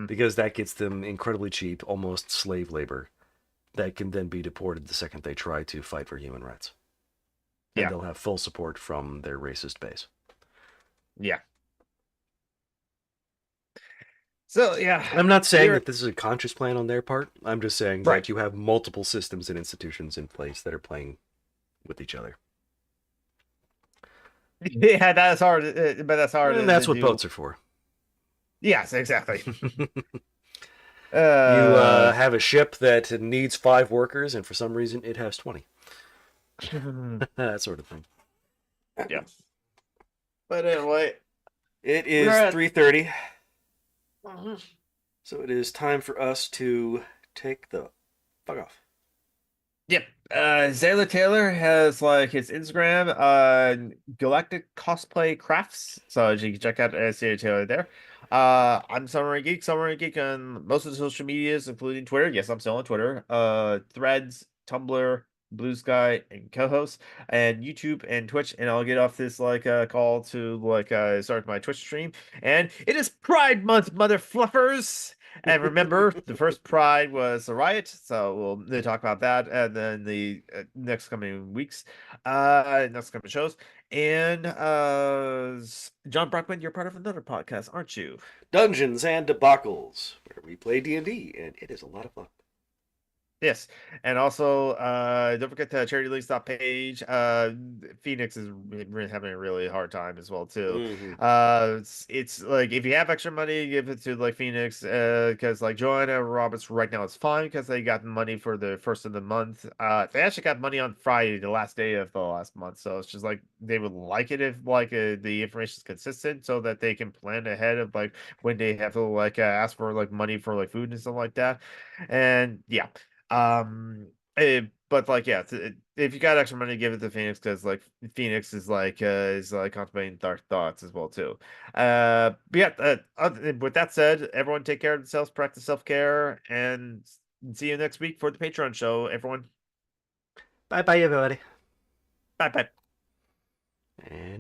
Because that gets them incredibly cheap, almost slave labor that can then be deported the second they try to fight for human rights. And Yeah. they'll have full support from their racist base. Yeah. So yeah, I'm not saying that this is a conscious plan on their part. I'm just saying Right. that you have multiple systems and institutions in place that are playing with each other. yeah, that's hard, but that's hard. And that's to what do. boats are for. Yes, exactly. You have a ship that needs 5 workers, and for some reason it has 20. That sort of thing. Yeah. But anyway, It is 3:30. So it is time for us to take the fuck off. Yep. Zayla Taylor has like his Instagram, Galactic Cosplay Crafts. So you can check out Zayla Taylor there. I'm Summer Geek, on most of the social medias, including Twitter. Yes, I'm still on Twitter. Threads, Tumblr, Blue Sky, and co-host, and YouTube and Twitch. And I'll get off this like call to like start my Twitch stream. And it is Pride Month, mother fluffers. And remember, the first Pride was a riot, so we'll talk about that, and then the next coming weeks, next coming shows. And John Brockman, you're part of another podcast, aren't you? Dungeons and Debacles, where we play D&D, and it is a lot of fun. Yes, and also don't forget the charity links page. Phoenix is really having a really hard time as well too. Mm-hmm. It's like if you have extra money, give it to like Phoenix. Because like Joanna Roberts right now it's fine because they got money for the first of the month. They actually got money on Friday, the last day of the last month. So it's just like they would like it if like the information is consistent so that they can plan ahead of like when they have to like ask for like money for like food and stuff like that. And yeah. But like yeah, if you got extra money, give it to Phoenix because like Phoenix is like contemplating dark thoughts as well too. But yeah, with that said, everyone take care of themselves, practice self-care, and see you next week for the Patreon show. Everyone, Bye bye, everybody. bye bye. And